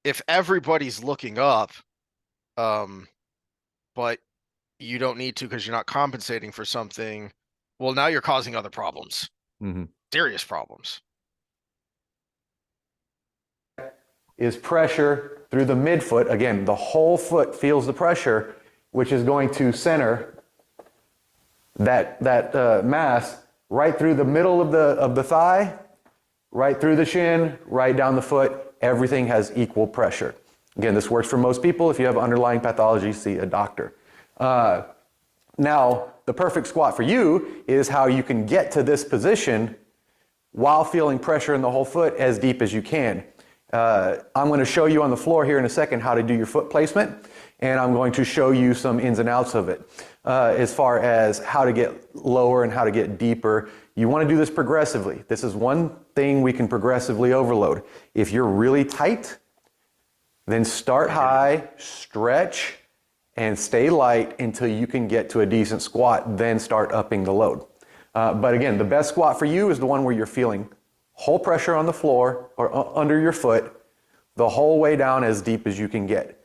Speaker 1: If everybody's looking up, but you don't need to because you're not compensating for something, well, now you're causing other problems. Serious problems.
Speaker 3: Is pressure through the midfoot. Again, the whole foot feels the pressure, which is going to center that mass right through the middle of the thigh, right through the shin, right down the foot. Everything has equal pressure. Again, this works for most people. If you have underlying pathology, see a doctor. Now, the perfect squat for you is how you can get to this position while feeling pressure in the whole foot as deep as you can. I'm going to show you on the floor here in a second how to do your foot placement, and I'm going to show you some ins and outs of it as far as how to get lower and how to get deeper. You want to do this progressively. This is one thing we can progressively overload. If you're really tight, then start high, stretch, and stay light until you can get to a decent squat, then start upping the load. But again, the best squat for you is the one where you're feeling whole pressure on the floor or under your foot the whole way down as deep as you can get.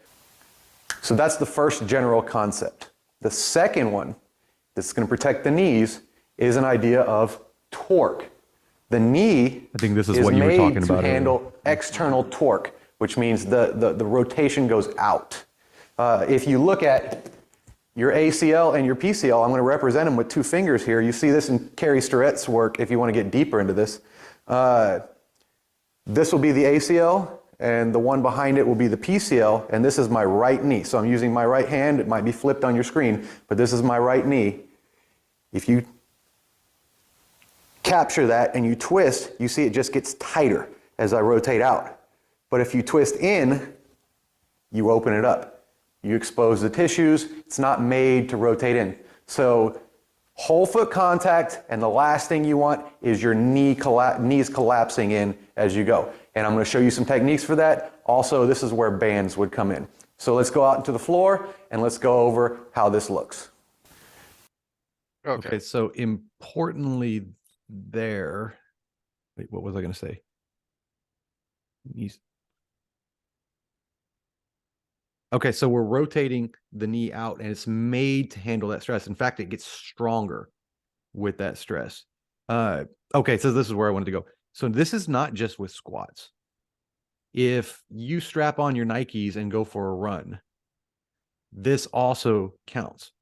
Speaker 3: So that's the first general concept. The second one that's going to protect the knees is an idea of torque. The knee
Speaker 2: I think this is what you were
Speaker 3: made
Speaker 2: talking
Speaker 3: to
Speaker 2: about
Speaker 3: handle external torque, which means the rotation goes out. If you look at your ACL and your PCL, I'm going to represent them with two fingers here. You see this in Kerry Starrett's work if you want to get deeper into this. This will be the ACL, and the one behind it will be the PCL, and this is my right knee. So I'm using my right hand. It might be flipped on your screen, but this is my right knee. If you capture that and you twist, you see it just gets tighter as I rotate out. But if you twist in, you open it up. You expose the tissues. It's not made to rotate in. So whole foot contact, and the last thing you want is your knees collapsing in as you go. And I'm going to show you some techniques for that. Also, this is where bands would come in. So let's go out into the floor and let's go over how this looks.
Speaker 1: Okay.
Speaker 2: So importantly there, wait, what was I going to say? Okay, so we're rotating the knee out and it's made to handle that stress. In fact, it gets stronger with that stress. Okay, so this is where I wanted to go. So this is not just with squats. If you strap on your Nikes and go for a run, this also counts.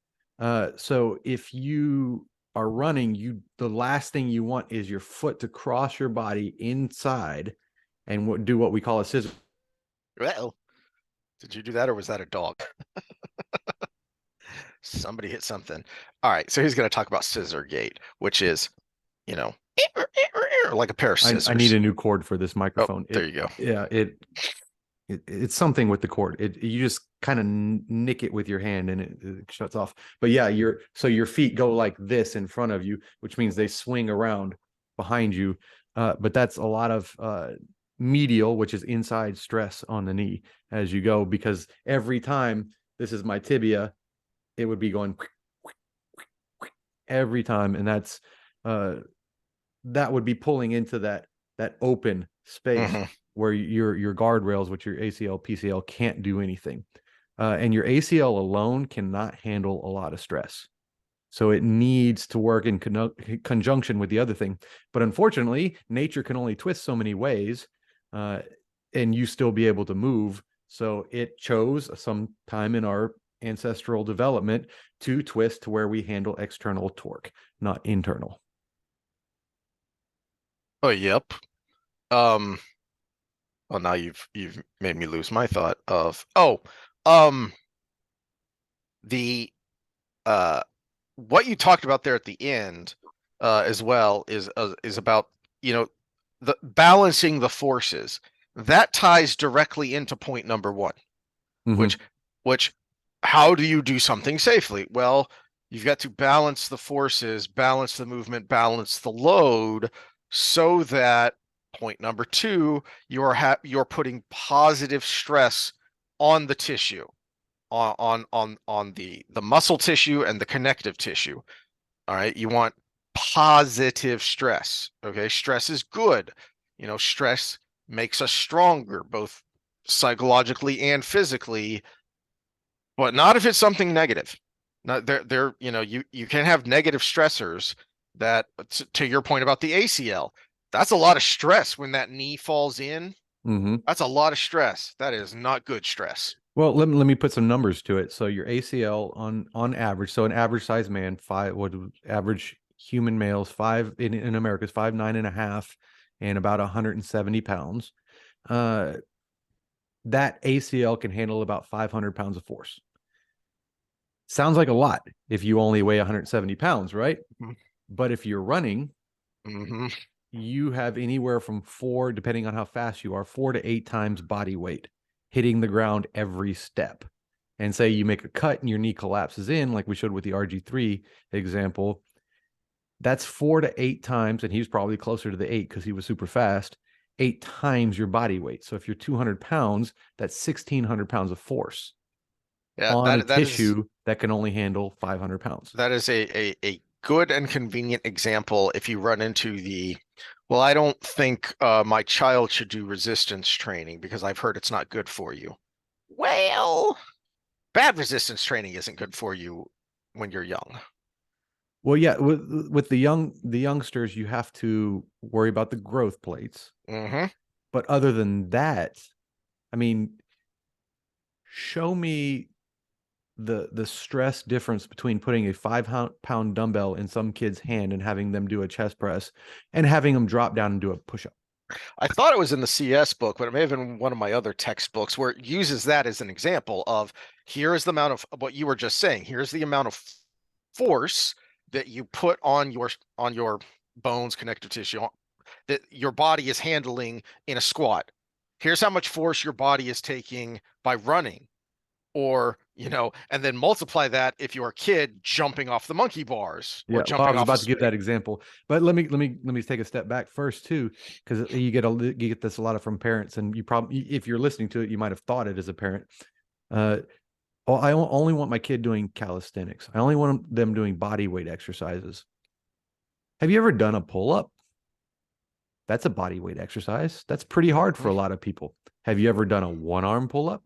Speaker 2: So if you are running, the last thing you want is your foot to cross your body inside and do what we call a scissor.
Speaker 1: Well, did you do that or was that a dog? Somebody hit something. All right, so he's going to talk about scissor gait, which is, you know, like a pair of scissors.
Speaker 2: I need a new cord for this
Speaker 1: Oh,
Speaker 2: microphone.
Speaker 1: there you go.
Speaker 2: Yeah, it's something with the cord. You just kind of nick it with your hand and it shuts off. But yeah, your feet go like this in front of you, which means they swing around behind you. But that's a lot of medial, which is inside stress on the knee as you go, because every time this is my tibia, it would be going every time, and that's that would be pulling into that open space where your guardrails, which your ACL, PCL can't do anything. And your ACL alone cannot handle a lot of stress. So it needs to work in conjunction with the other thing. But unfortunately, nature can only twist so many ways, and you still be able to move. So it chose some time in our ancestral development to twist to where we handle external torque, not internal.
Speaker 1: Oh, yep. Well, now you've made me lose my thought of the what you talked about there at the end as well is about, you know, the balancing the forces. That ties directly into point number one, which how do you do something safely? Well, you've got to balance the forces, balance the movement, balance the load, so that point number two, you're putting positive stress on the tissue, on the muscle tissue and the connective tissue. All right, you want positive stress. Okay, stress is good. You know, stress makes us stronger, both psychologically and physically, but not if it's something negative. Not there, you know, you can have negative stressors that, to your point about the ACL, that's a lot of stress when that knee falls in. That's a lot of stress. That is not good stress.
Speaker 2: Well, let me put some numbers to it. So your ACL on average, so an average size man, average human males, in America is 5'9.5" and about 170 pounds. That ACL can handle about 500 pounds of force. Sounds like a lot if you only weigh 170 pounds, right? But if you're running, you have anywhere from 4, depending on how fast you are, 4 to 8 times body weight hitting the ground every step. And say you make a cut and your knee collapses in, like we showed with the RG3 example, that's 4 to 8 times, and he's probably closer to the 8 because he was super fast, 8 times your body weight. So if you're 200 pounds, that's 1,600 pounds of force.
Speaker 1: Yeah,
Speaker 2: on a
Speaker 1: that is
Speaker 2: tissue that can only handle 500 pounds.
Speaker 1: that is a good and convenient example if you run into well, I don't think my child should do resistance training because I've heard it's not good for you. Well, bad resistance training isn't good for you when you're young.
Speaker 2: Well, yeah, with the youngsters, you have to worry about the growth plates.
Speaker 1: Mm-hmm.
Speaker 2: But other than that, I mean, show me the stress difference between putting a 5-pound dumbbell in some kid's hand and having them do a chest press and having them drop down and do a push-up.
Speaker 1: I thought it was in the CS book, but it may have been one of my other textbooks where it uses that as an example of here is the amount of what you were just saying. Here's the amount of force that you put on your bones, connective tissue that your body is handling in a squat. Here's how much force your body is taking by running, or and then multiply that if you're a kid jumping off the monkey bars or
Speaker 2: Yeah, well, I
Speaker 1: jumping
Speaker 2: was
Speaker 1: off
Speaker 2: about
Speaker 1: a
Speaker 2: to give that example, but let me take a step back first too, because you get this a lot from parents, and you probably, if you're listening to it, you might have thought it as a parent. I only want my kid doing calisthenics. I only want them doing body weight exercises. Have you ever done a pull-up? That's a body weight exercise. That's pretty hard for a lot of people. Have you ever done a one-arm pull-up?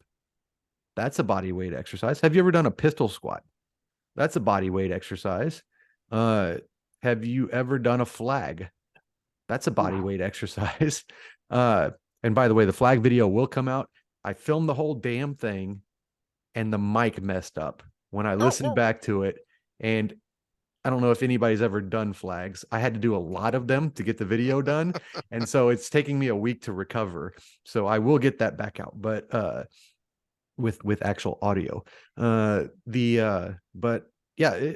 Speaker 2: That's a body weight exercise. Have you ever done a pistol squat? That's a body weight exercise. Have you ever done a flag? That's a body weight exercise. And by the way, the flag video will come out. I filmed the whole damn thing and the mic messed up when I listened back to it. And I don't know if anybody's ever done flags. I had to do a lot of them to get the video done. And so it's taking me a week to recover. So I will get that back out, but with actual audio. But yeah,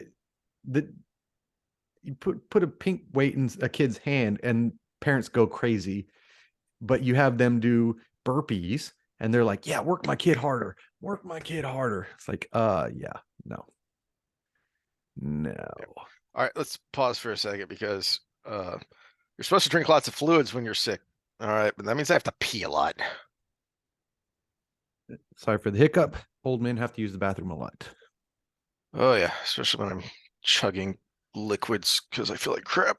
Speaker 2: you put a pink weight in a kid's hand and parents go crazy, but you have them do burpees and they're like, yeah, work my kid harder. It's like, yeah, no.
Speaker 1: All right, let's pause for a second because you're supposed to drink lots of fluids when you're sick. All right, but that means I have to pee a lot.
Speaker 2: Sorry for the hiccup. Old men have to use the bathroom a lot.
Speaker 1: Oh yeah, especially when I'm chugging liquids because I feel like crap.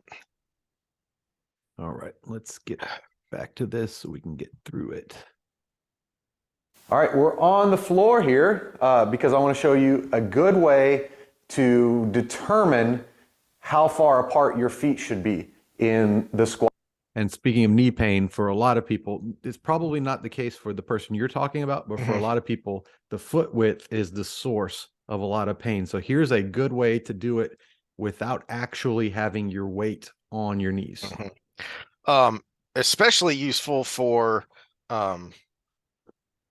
Speaker 2: All right, let's get back to this so we can get through it.
Speaker 3: All right, we're on the floor here because I want to show you a good way to determine how far apart your feet should be in the squat.
Speaker 2: And speaking of knee pain, for a lot of people, it's probably not the case for the person you're talking about, but for a lot of people, the foot width is the source of a lot of pain. So here's a good way to do it without actually having your weight on your knees.
Speaker 1: Especially useful for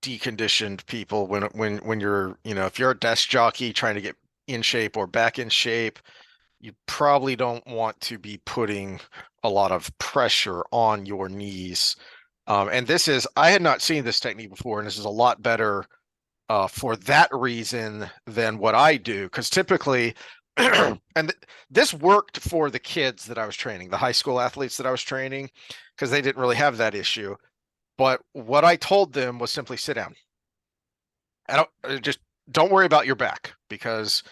Speaker 1: deconditioned people when you're, if you're a desk jockey trying to get in shape or back in shape, you probably don't want to be putting a lot of pressure on your knees. And I had not seen this technique before, and this is a lot better for that reason than what I do. Because typically, and this worked for the kids that I was training, the high school athletes that I was training, because they didn't really have that issue. But what I told them was simply sit down. Don't worry about your back because,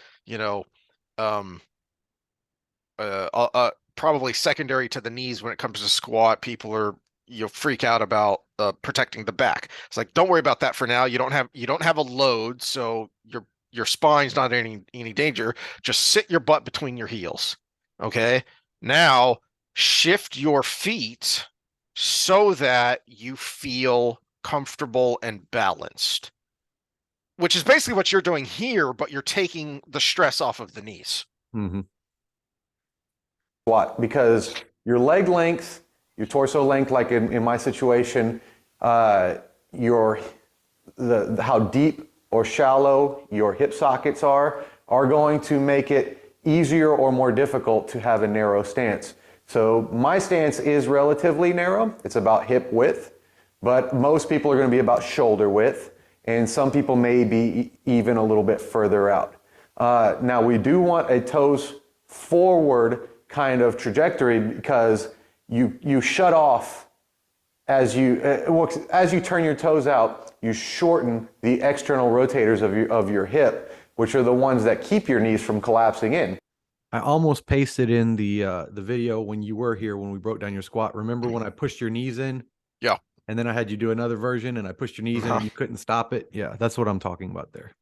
Speaker 1: probably secondary to the knees when it comes to squat, people freak out about protecting the back. It's like, don't worry about that for now. You don't have a load, so your spine's not in any danger. Just sit your butt between your heels. Okay. Now shift your feet so that you feel comfortable and balanced, which is basically what you're doing here, but you're taking the stress off of the knees.
Speaker 2: Mm-hmm.
Speaker 3: Squat, because your leg length, your torso length, like in my situation, how deep or shallow your hip sockets are going to make it easier or more difficult to have a narrow stance. So my stance is relatively narrow. It's about hip width, but most people are going to be about shoulder width, and some people may be even a little bit further out. Now we do want a toes forward kind of trajectory because you shut off as you turn your toes out. you shorten the external rotators of your hip, which are the ones that keep your knees from collapsing in.
Speaker 2: I almost pasted in the video when you were here when we broke down your squat. Remember when I pushed your knees in?
Speaker 1: Yeah.
Speaker 2: And then I had you do another version and I pushed your knees in and you couldn't stop it. Yeah, that's what I'm talking about there.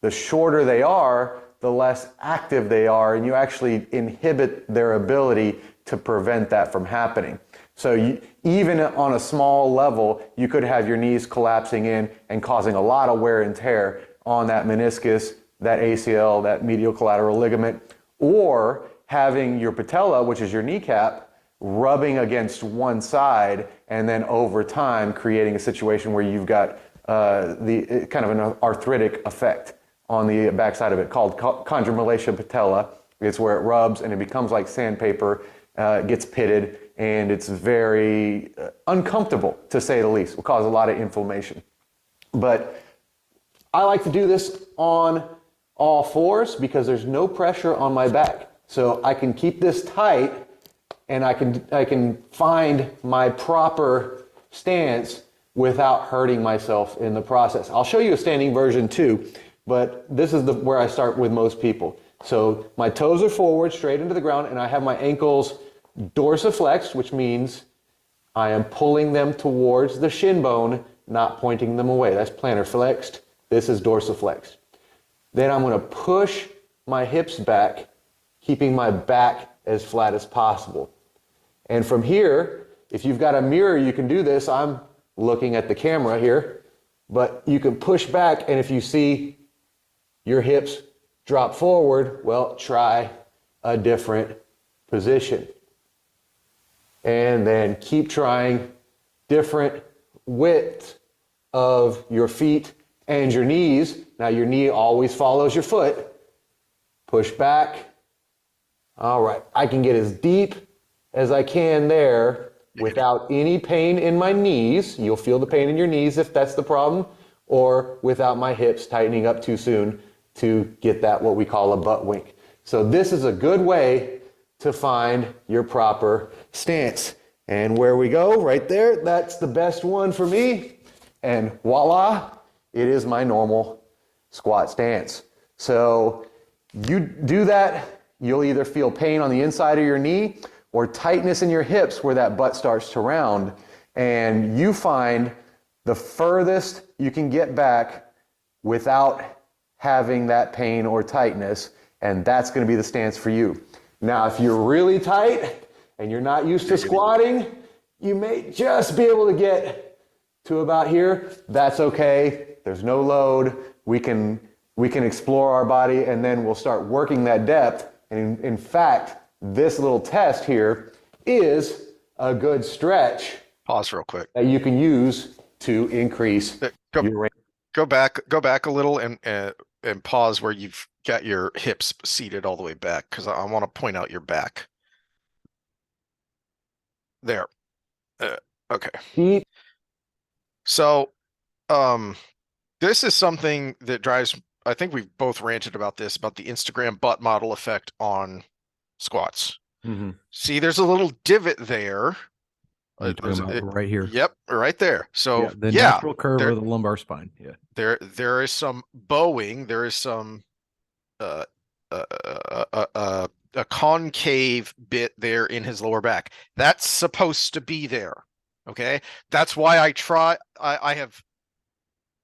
Speaker 3: The shorter they are, the less active they are, and you actually inhibit their ability to prevent that from happening. So even on a small level, you could have your knees collapsing in and causing a lot of wear and tear on that meniscus, that ACL, that medial collateral ligament, or having your patella, which is your kneecap, rubbing against one side, and then over time creating a situation where you've got the kind of an arthritic effect on the backside of it called chondromalacia patella. It's where it rubs and it becomes like sandpaper, gets pitted, and it's very uncomfortable, to say the least. It will cause a lot of inflammation. But I like to do this on all fours because there's no pressure on my back. So I can keep this tight and I can find my proper stance without hurting myself in the process. I'll show you a standing version too, but this is where I start with most people. So my toes are forward, straight into the ground, and I have my ankles dorsiflexed, which means I am pulling them towards the shin bone, not pointing them away. That's plantar flexed. This is dorsiflexed. Then I'm going to push my hips back, keeping my back as flat as possible. And from here, if you've got a mirror, you can do this. I'm looking at the camera here, but you can push back, and if you see your hips drop forward, well, try a different position. And then keep trying different width of your feet and your knees. Now your knee always follows your foot. Push back. All right, I can get as deep as I can there without any pain in my knees. You'll feel the pain in your knees if that's the problem, or without my hips tightening up too soon to get that what we call a butt wink. So this is a good way to find your proper stance. And where we go, right there, that's the best one for me. And voila, it is my normal squat stance. So you do that, you'll either feel pain on the inside of your knee or tightness in your hips where that butt starts to round. And you find the furthest you can get back without having that pain or tightness, and that's going to be the stance for you. Now, if you're really tight and you're not used to squatting, you may just be able to get to about here. That's okay. There's no load. We can explore our body, and then we'll start working that depth. And in fact, this little test here is a good stretch.
Speaker 1: Pause real quick.
Speaker 3: That you can use to increase your range.
Speaker 1: Go back a little and pause where you've got your hips seated all the way back, because I want to point out your back. There. Okay.
Speaker 3: Keep
Speaker 1: So, this is something that drives, I think we've both ranted about this, about the Instagram butt model effect on squats.
Speaker 2: Mm-hmm.
Speaker 1: See, there's a little divot there.
Speaker 2: You're talking about right here.
Speaker 1: Yep, right there. So
Speaker 2: The natural curve of the lumbar spine. Yeah.
Speaker 1: There is some bowing. There is some a concave bit there in his lower back. That's supposed to be there. Okay, that's why I have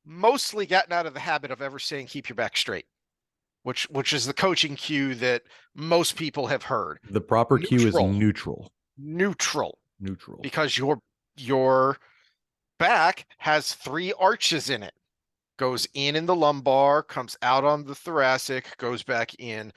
Speaker 1: mostly gotten out of the habit of ever saying keep your back straight, which is the coaching cue that most people have heard.
Speaker 2: The proper cue is neutral.
Speaker 1: Neutral. Because your back has 3 arches in it. Goes in the lumbar, comes out on the thoracic, goes back in,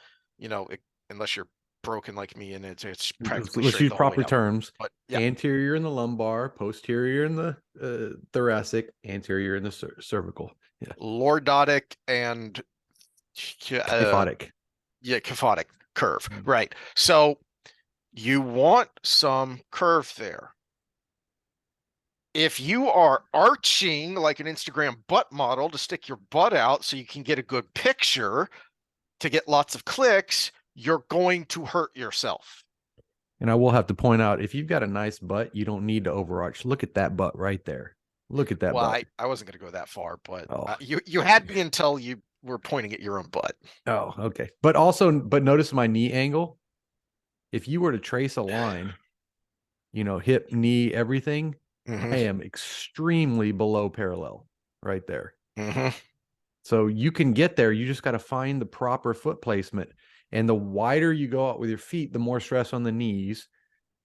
Speaker 1: unless you're broken like me and it's practically
Speaker 2: Let's
Speaker 1: straight
Speaker 2: use
Speaker 1: the whole way
Speaker 2: proper
Speaker 1: up.
Speaker 2: terms.
Speaker 1: But yeah,
Speaker 2: Anterior in the lumbar, posterior in the thoracic, anterior in the cervical. Yeah.
Speaker 1: lordotic and
Speaker 2: Kyphotic.
Speaker 1: Kyphotic curve. Right. So you want some curve there. If you are arching like an Instagram butt model to stick your butt out so you can get a good picture to get lots of clicks, you're going to hurt yourself.
Speaker 2: And I will have to point out, if you've got a nice butt, you don't need to overarch. Look at that butt right there. Look at that
Speaker 1: Well,
Speaker 2: butt.
Speaker 1: I wasn't going to go that far, but
Speaker 2: Oh.
Speaker 1: you had me until you were pointing at your own butt.
Speaker 2: Oh, okay. But notice my knee angle. If you were to trace a line, hip, knee, everything,
Speaker 1: Mm-hmm.
Speaker 2: I am extremely below parallel right there.
Speaker 1: Mm-hmm.
Speaker 2: So you can get there. You just got to find the proper foot placement. And the wider you go out with your feet, the more stress on the knees.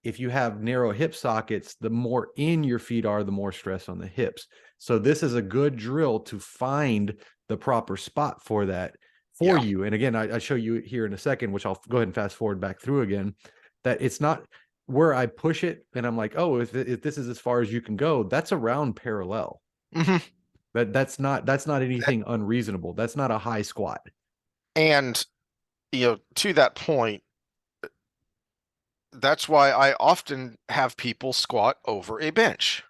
Speaker 2: If you have narrow hip sockets, the more in your feet are, the more stress on the hips. So this is a good drill to find the proper spot for that for
Speaker 1: Yeah.
Speaker 2: you. And again, I show you here in a second, which I'll go ahead and fast forward back through again, that it's not where I push it and I'm like, oh, if this is as far as you can go, that's around parallel.
Speaker 1: Mm-hmm.
Speaker 2: That's not anything unreasonable. That's not a high squat.
Speaker 1: And to that point, that's why I often have people squat over a bench.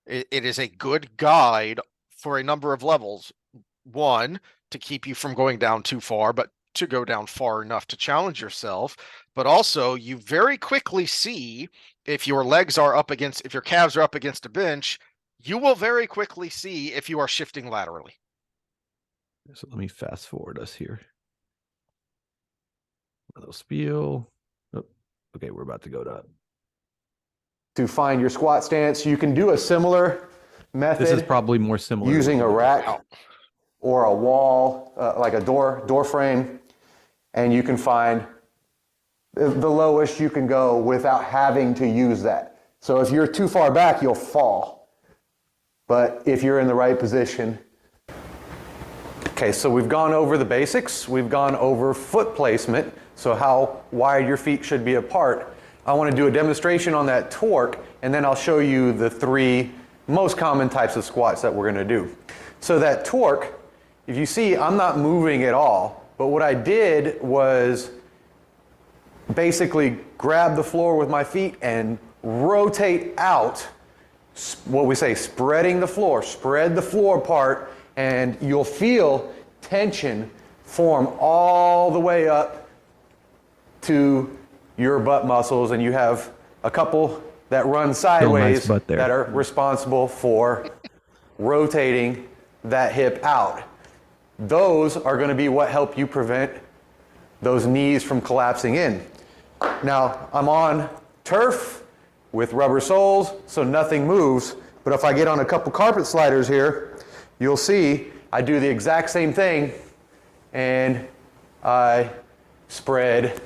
Speaker 1: It is a good guide for a number of levels. One, to keep you from going down too far, but to go down far enough to challenge yourself. But also, you very quickly see if your calves are up against a bench, you will very quickly see if you are shifting laterally.
Speaker 2: So let me fast forward us here. A little spiel. Oh, okay, we're about to go
Speaker 3: To find your squat stance, you can do a similar method.
Speaker 2: This is probably more similar.
Speaker 3: Using a rack or a wall, like a door frame, and you can find the lowest you can go without having to use that. So if you're too far back, you'll fall. But if you're in the right position. Okay, so we've gone over the basics. We've gone over foot placement, so how wide your feet should be apart. I want to do a demonstration on that torque, and then I'll show you the 3 most common types of squats that we're going to do. So that torque, if you see, I'm not moving at all, but what I did was basically grab the floor with my feet and rotate out, what we say, spreading the floor, spread the floor apart, and you'll feel tension form all the way up to your butt muscles, and you have a couple that run sideways
Speaker 2: butt there.
Speaker 3: that are responsible for rotating that hip out. Those are going to be what help you prevent those knees from collapsing in. Now, I'm on turf with rubber soles, so nothing moves, but if I get on a couple carpet sliders here, you'll see I do the exact same thing, and I spread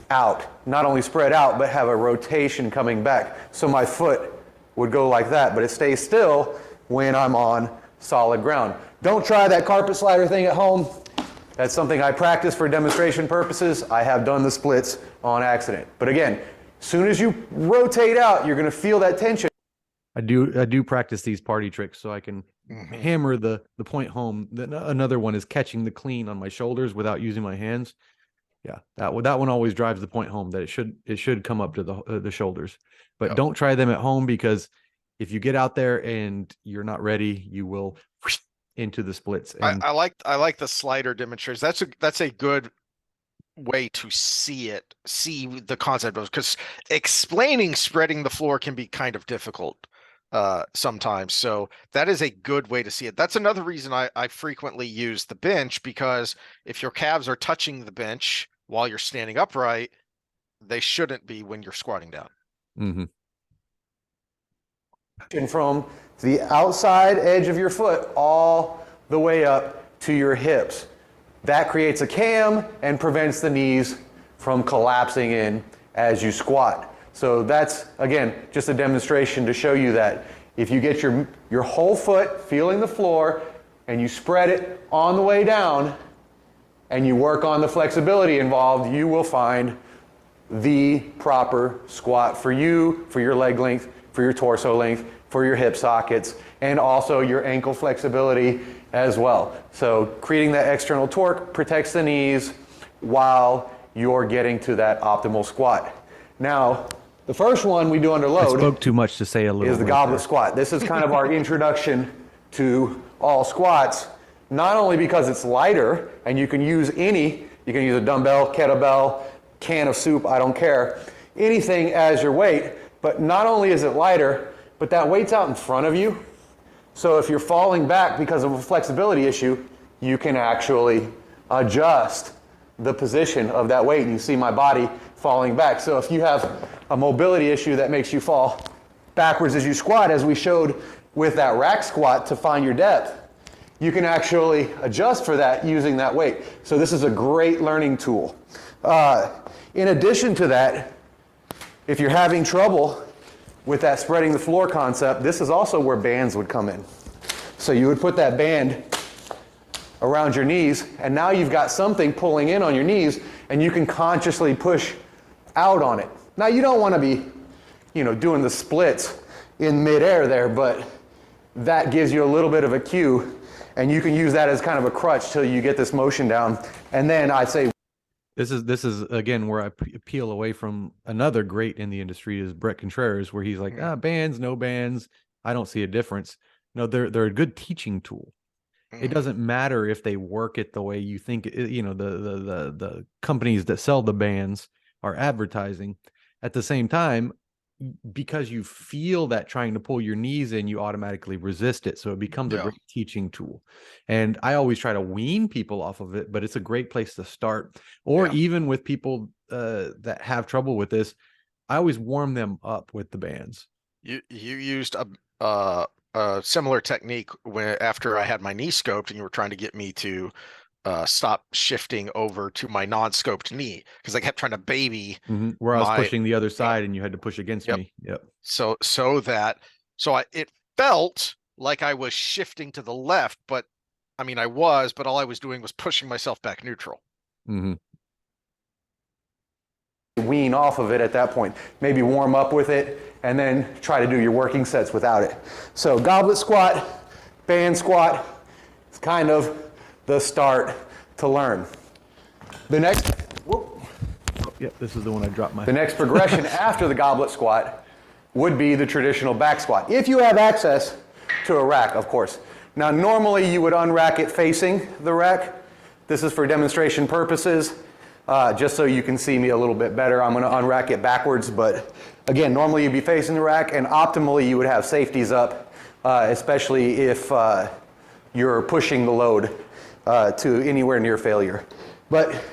Speaker 3: out. Not only spread out, but have a rotation coming back. So my foot would go like that, but it stays still when I'm on solid ground. Don't try that carpet slider thing at home. That's something I practice for demonstration purposes. I have done the splits on accident. But again, as soon as you rotate out, you're going to feel that tension.
Speaker 2: I do practice these party tricks so I can hammer the point home. Another one is catching the clean on my shoulders without using my hands. Yeah, that one always drives the point home that it should come up to the shoulders. But don't try them at home, because if you get out there and you're not ready, you will into the splits. And
Speaker 1: I like the slider demonstrators. That's a good way to see the concept of, because explaining spreading the floor can be kind of difficult sometimes. So that is a good way to see it. That's another reason I frequently use the bench, because if your calves are touching the bench while you're standing upright, they shouldn't be when you're squatting down.
Speaker 2: mm-hmm.
Speaker 3: From the outside edge of your foot all the way up to your hips. That creates a cam and prevents the knees from collapsing in as you squat. So that's, again, just a demonstration to show you that if you get your whole foot feeling the floor and you spread it on the way down and you work on the flexibility involved, you will find the proper squat for you, for your leg length, for your torso length, for your hip sockets, and also your ankle flexibility as well. So creating that external torque protects the knees while you're getting to that optimal squat. Now, the first one we do under
Speaker 2: I
Speaker 3: load
Speaker 2: spoke too much to say a little.
Speaker 3: is the
Speaker 2: right
Speaker 3: goblet
Speaker 2: there.
Speaker 3: squat. This is kind of our introduction to all squats, not only because it's lighter and you can use a dumbbell, kettlebell, can of soup, I don't care, anything as your weight, but not only is it lighter, but that weight's out in front of you. So if you're falling back because of a flexibility issue, you can actually adjust the position of that weight. And you see my body falling back. So if you have a mobility issue that makes you fall backwards as you squat, as we showed with that rack squat to find your depth, you can actually adjust for that using that weight. So this is a great learning tool. In addition to that, if you're having trouble with that spreading the floor concept, this is also where bands would come in. So you would put that band around your knees, and now you've got something pulling in on your knees, and you can consciously push out on it. Now you don't want to be, doing the splits in midair there, but that gives you a little bit of a cue, and you can use that as kind of a crutch till you get this motion down. And then I'd say
Speaker 2: this is again where I peel away from another great in the industry is Brett Contreras, where he's like, bands, no bands, I don't see a difference. No, they're a good teaching tool. It doesn't matter if they work it the way you think. The companies that sell the bands are advertising. At the same time, because you feel that trying to pull your knees in, you automatically resist it. So it becomes a great teaching tool. And I always try to wean people off of it, but it's a great place to start. Or even with people that have trouble with this, I always warm them up with the bands.
Speaker 1: You used a similar technique after I had my knee scoped and you were trying to get me to stop shifting over to my non-scoped knee because I kept trying to baby
Speaker 2: where I was pushing the other side and you had to push against me. Yep.
Speaker 1: So it felt like I was shifting to the left, but I mean, but all I was doing was pushing myself back neutral.
Speaker 3: Wean off of it at that point. Maybe warm up with it and then try to do your working sets without it. So goblet squat, band squat, it's kind of the start to learn. The next,
Speaker 2: this is the one I dropped my.
Speaker 3: The next progression after the goblet squat would be the traditional back squat. If you have access to a rack, of course. Now, normally you would unrack it facing the rack. This is for demonstration purposes, just so you can see me a little bit better. I'm going to unrack it backwards, but again, normally you'd be facing the rack, and optimally you would have safeties up, especially if you're pushing the load to anywhere near failure. But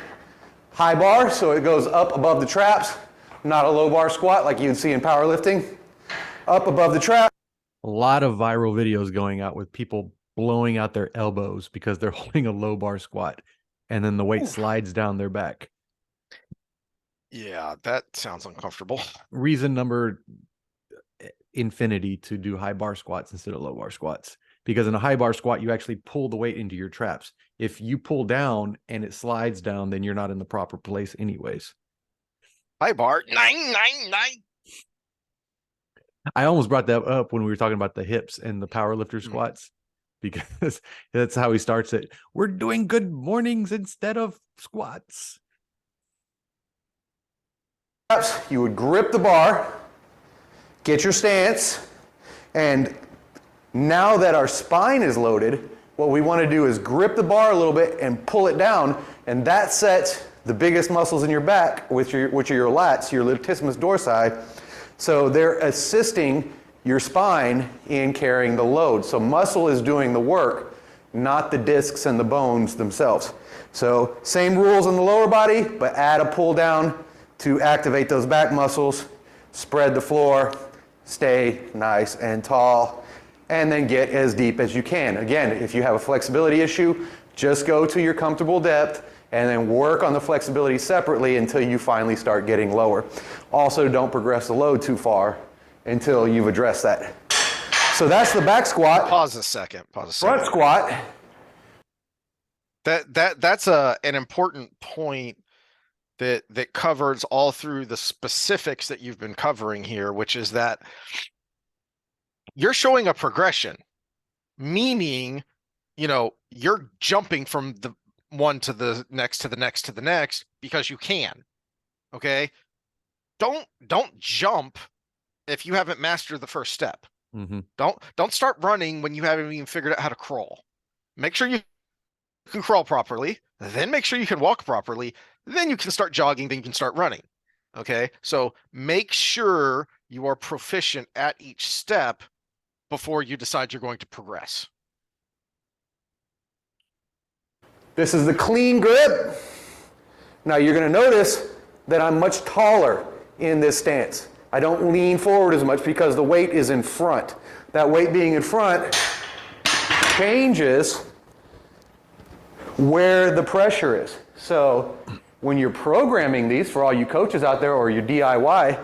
Speaker 3: high bar, so it goes up above the traps, not a low bar squat like you'd see in powerlifting. Up above the trap.
Speaker 2: A lot of viral videos going out with people blowing out their elbows because they're holding a low bar squat and then the weight slides down their back.
Speaker 1: Yeah, that sounds uncomfortable.
Speaker 2: Reason number infinity to do high bar squats instead of low bar squats. Because in a high bar squat, you actually pull the weight into your traps. If you pull down and it slides down, then you're not in the proper place anyways.
Speaker 1: High bar, 999.
Speaker 2: I almost brought that up when we were talking about the hips and the powerlifter squats, because that's how he starts it. We're doing good mornings instead of squats.
Speaker 3: You would grip the bar, get your stance, and now that our spine is loaded, what we want to do is grip the bar a little bit and pull it down, and that sets the biggest muscles in your back, which are your lats, your latissimus dorsi. So they're assisting your spine in carrying the load. So muscle is doing the work, not the discs and the bones themselves. So same rules in the lower body, but add a pull down to activate those back muscles, spread the floor, stay nice and tall, and then get as deep as you can. Again, if you have a flexibility issue, just go to your comfortable depth and then work on the flexibility separately until you finally start getting lower. Also, don't progress the load too far until you've addressed that. So that's the back squat.
Speaker 1: Pause a second.
Speaker 3: Front squat.
Speaker 1: That's an important point that covers all through the specifics that you've been covering here, which is that you're showing a progression, meaning, you're jumping from the one to the next to the next to the next because you can. Okay. Don't jump if you haven't mastered the first step. Don't start running when you haven't even figured out how to crawl. Make sure you can crawl properly, then make sure you can walk properly, then you can start jogging, then you can start running. Okay. So make sure you are proficient at each step before you decide you're going to progress.
Speaker 3: This is the clean grip. Now you're going to notice that I'm much taller in this stance. I don't lean forward as much because the weight is in front. That weight being in front changes where the pressure is. So when you're programming these, for all you coaches out there or your DIY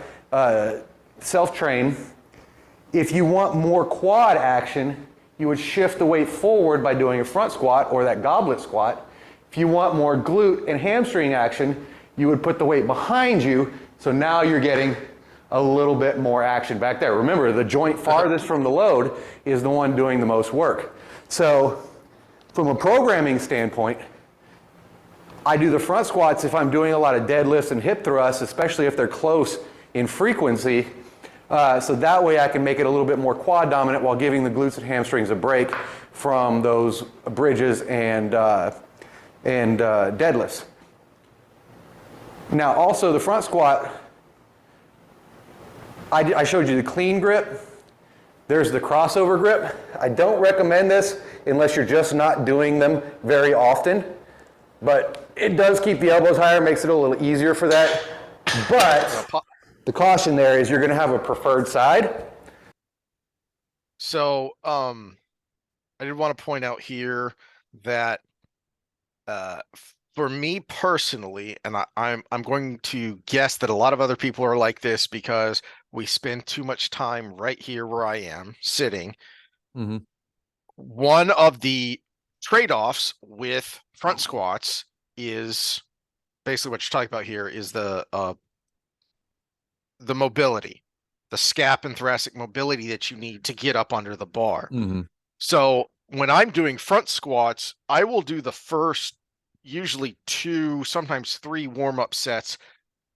Speaker 3: self-train, if you want more quad action, you would shift the weight forward by doing a front squat or that goblet squat. If you want more glute and hamstring action, you would put the weight behind you, so now you're getting a little bit more action back there. Remember, the joint farthest from the load is the one doing the most work. So from a programming standpoint, I do the front squats if I'm doing a lot of deadlifts and hip thrusts, especially if they're close in frequency, so that way I can make it a little bit more quad dominant while giving the glutes and hamstrings a break from those bridges and deadlifts. Now also the front squat, I showed you the clean grip. There's the crossover grip. I don't recommend this unless you're just not doing them very often, but it does keep the elbows higher, makes it a little easier for that. But the caution there is you're going to have a preferred side.
Speaker 1: So, I did want to point out here that, for me personally, and I'm going to guess that a lot of other people are like this because we spend too much time right here where I am sitting.
Speaker 2: Mm-hmm.
Speaker 1: One of the trade-offs with front squats is basically what you're talking about here is the mobility, the scap and thoracic mobility that you need to get up under the bar.
Speaker 2: Mm-hmm.
Speaker 1: So when I'm doing front squats, I will do the first usually 2, sometimes 3 warm-up sets,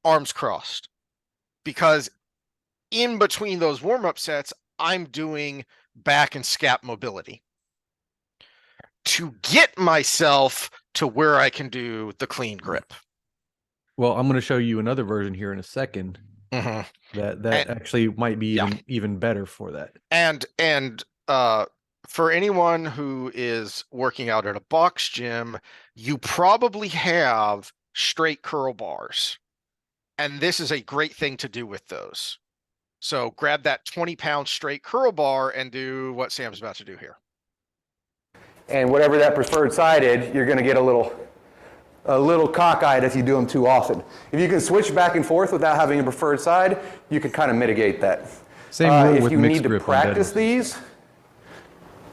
Speaker 1: arms crossed, because in between those warm-up sets, I'm doing back and scap mobility to get myself to where I can do the clean grip.
Speaker 2: Well, I'm going to show you another version here in a second that actually might be even better for that.
Speaker 1: And for anyone who is working out at a box gym, you probably have straight curl bars. And this is a great thing to do with those. So grab that 20-pound straight curl bar and do what Sam's about to do here.
Speaker 3: And whatever that preferred side is, you're going to get a little cockeyed if you do them too often. If you can switch back and forth without having a preferred side, you can kind of mitigate that.
Speaker 2: Same rule
Speaker 3: if
Speaker 2: with
Speaker 3: you
Speaker 2: mixed
Speaker 3: need to
Speaker 2: grip on
Speaker 3: practice
Speaker 2: deadlifts.
Speaker 3: these,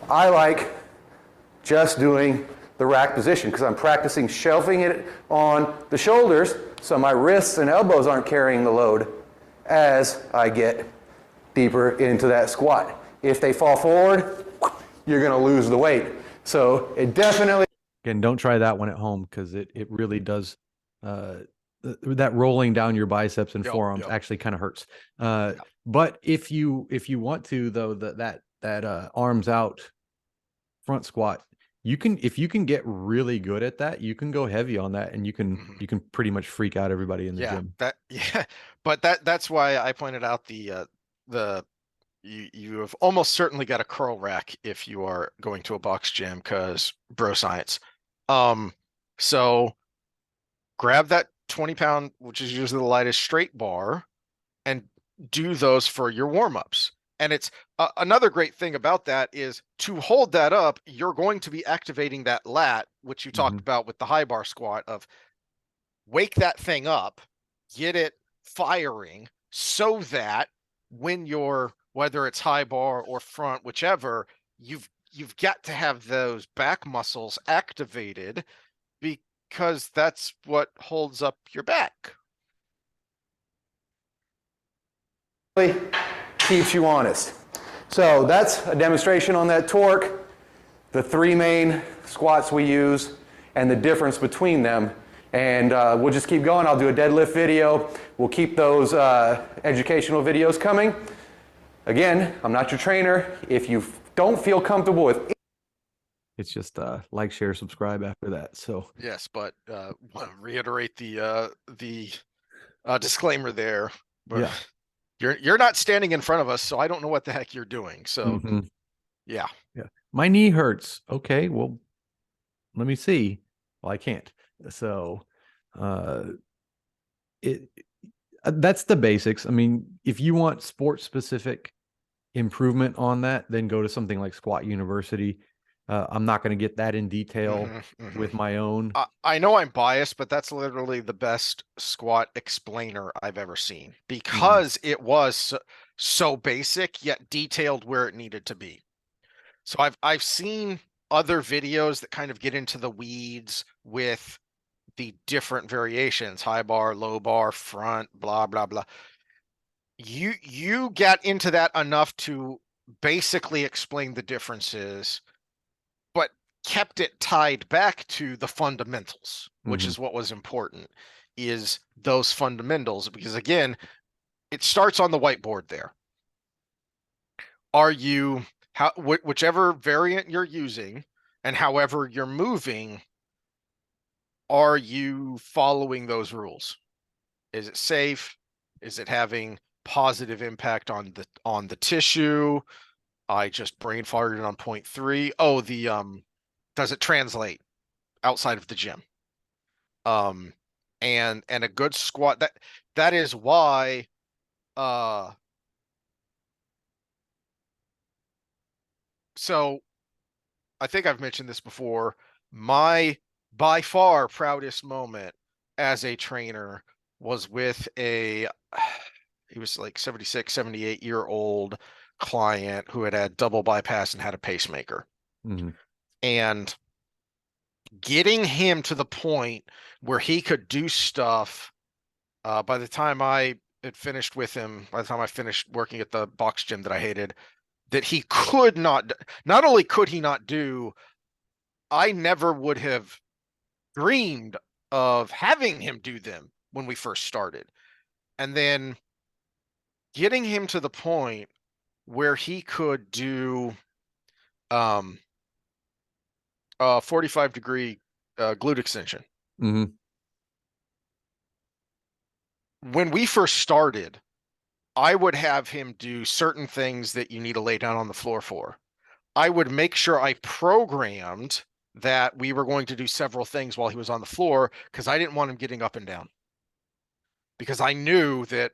Speaker 3: I like just doing the rack position because I'm practicing shelving it on the shoulders so my wrists and elbows aren't carrying the load as I get deeper into that squat. If they fall forward, you're going to lose the weight. So it definitely...
Speaker 2: Again, don't try that one at home because it really does, that rolling down your biceps and forearms actually kind of hurts. But if you want to, though, that arms out front squat, if you can get really good at that, you can go heavy on that, and you can pretty much freak out everybody in the gym.
Speaker 1: But that's why I pointed out you have almost certainly got a curl rack if you are going to a box gym, because bro science. So grab that 20-pound, which is usually the lightest straight bar, and do those for your warm-ups. And it's another great thing about that is to hold that up, you're going to be activating that lat, which you talked about with the high bar squat, of wake that thing up, get it firing, so that when you're, whether it's high bar or front, whichever, you've got to have those back muscles activated, because that's what holds up your back.
Speaker 3: Keeps you honest. So that's a demonstration on that torque, the 3 main squats we use, and the difference between them. And we'll just keep going. I'll do a deadlift video. We'll keep those educational videos coming. Again, I'm not your trainer. If you don't feel comfortable with...
Speaker 2: It's just like, share, subscribe after that. So
Speaker 1: yes, but want to reiterate the disclaimer there. But
Speaker 2: yeah.
Speaker 1: You're not standing in front of us, so I don't know what the heck you're doing. So
Speaker 2: Mhm.
Speaker 1: yeah.
Speaker 2: Yeah. My knee hurts. Okay, well, let me see. Well, I can't. So, uh, it that's the basics. I mean, if you want sports specific improvement on that, then go to something like Squat University. I'm not going to get that in detail with my own.
Speaker 1: I know I'm biased, but that's literally the best squat explainer I've ever seen because it was so basic yet detailed where it needed to be. So I've seen other videos that kind of get into the weeds with the different variations, high bar, low bar, front, blah blah blah. You get into that enough to basically explain the differences, but kept it tied back to the fundamentals, which
Speaker 2: Mhm.
Speaker 1: is what was important, is those fundamentals. Because again, it starts on the whiteboard there. Are you whichever variant you're using and however you're moving, are you following those rules? Is it safe? Is it having positive impact on the tissue? I just brain farted on point 3. Oh, the does it translate outside of the gym? And a good squat, that is why so I think I've mentioned this before. My by far proudest moment as a trainer was with a he was like 76, 78-year-old client who had double bypass and had a pacemaker.
Speaker 2: Mhm.
Speaker 1: And getting him to the point where he could do stuff by the time I had finished with him, by the time I finished working at the box gym that I hated, that he could not only could he not do, I never would have dreamed of having him do them when we first started. And then getting him to the point where he could do um 45-degree glute extension.
Speaker 2: Mhm.
Speaker 1: When we first started, I would have him do certain things that you need to lay down on the floor for. I would make sure I programmed that we were going to do several things while he was on the floor because I didn't want him getting up and down. Because I knew that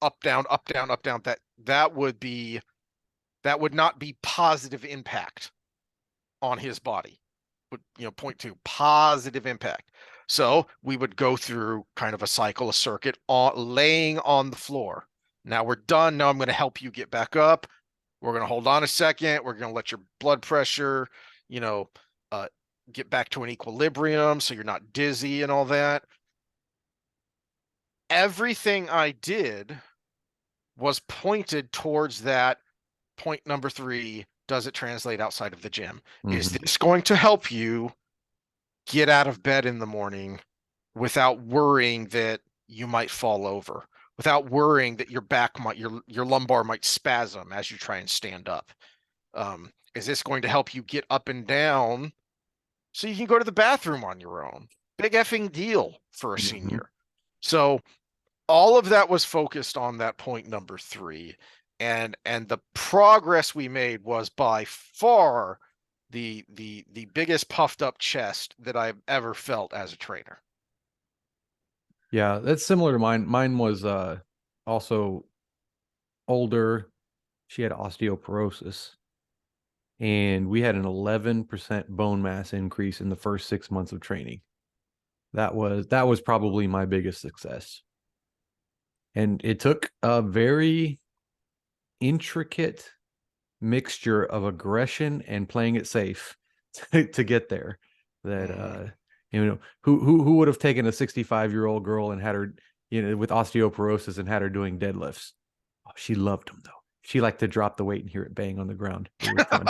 Speaker 1: up, down, up, down, up, down, that would not be positive impact on his body. But point 2, positive impact. So we would go through kind of a cycle, a circuit, laying on the floor. Now we're done. Now I'm going to help you get back up. We're going to hold on a second. We're going to let your blood pressure, you know, uh, get back to an equilibrium so you're not dizzy and all that. Everything I did was pointed towards that point number 3. Does it translate outside of the gym? Is
Speaker 2: Mhm.
Speaker 1: this going to help you get out of bed in the morning without worrying that you might fall over, without worrying that your back might, your lumbar might spasm as you try and stand up? Is this going to help you get up and down so you can go to the bathroom on your own? Big effing deal for a
Speaker 2: Mhm.
Speaker 1: senior. So all of that was focused on that point number 3. And the progress we made was by far the biggest puffed up chest that I've ever felt as a trainer.
Speaker 2: Yeah, that's similar to mine. Mine was also older. She had osteoporosis, and we had an 11% bone mass increase in the first 6 months of training. That was probably my biggest success. And it took a very intricate mixture of aggression and playing it safe to get there. That who would have taken a 65-year-old girl and had her, with osteoporosis and had her doing deadlifts? Oh, she loved them though. She liked to drop the weight and hear it bang on the ground. It was fun.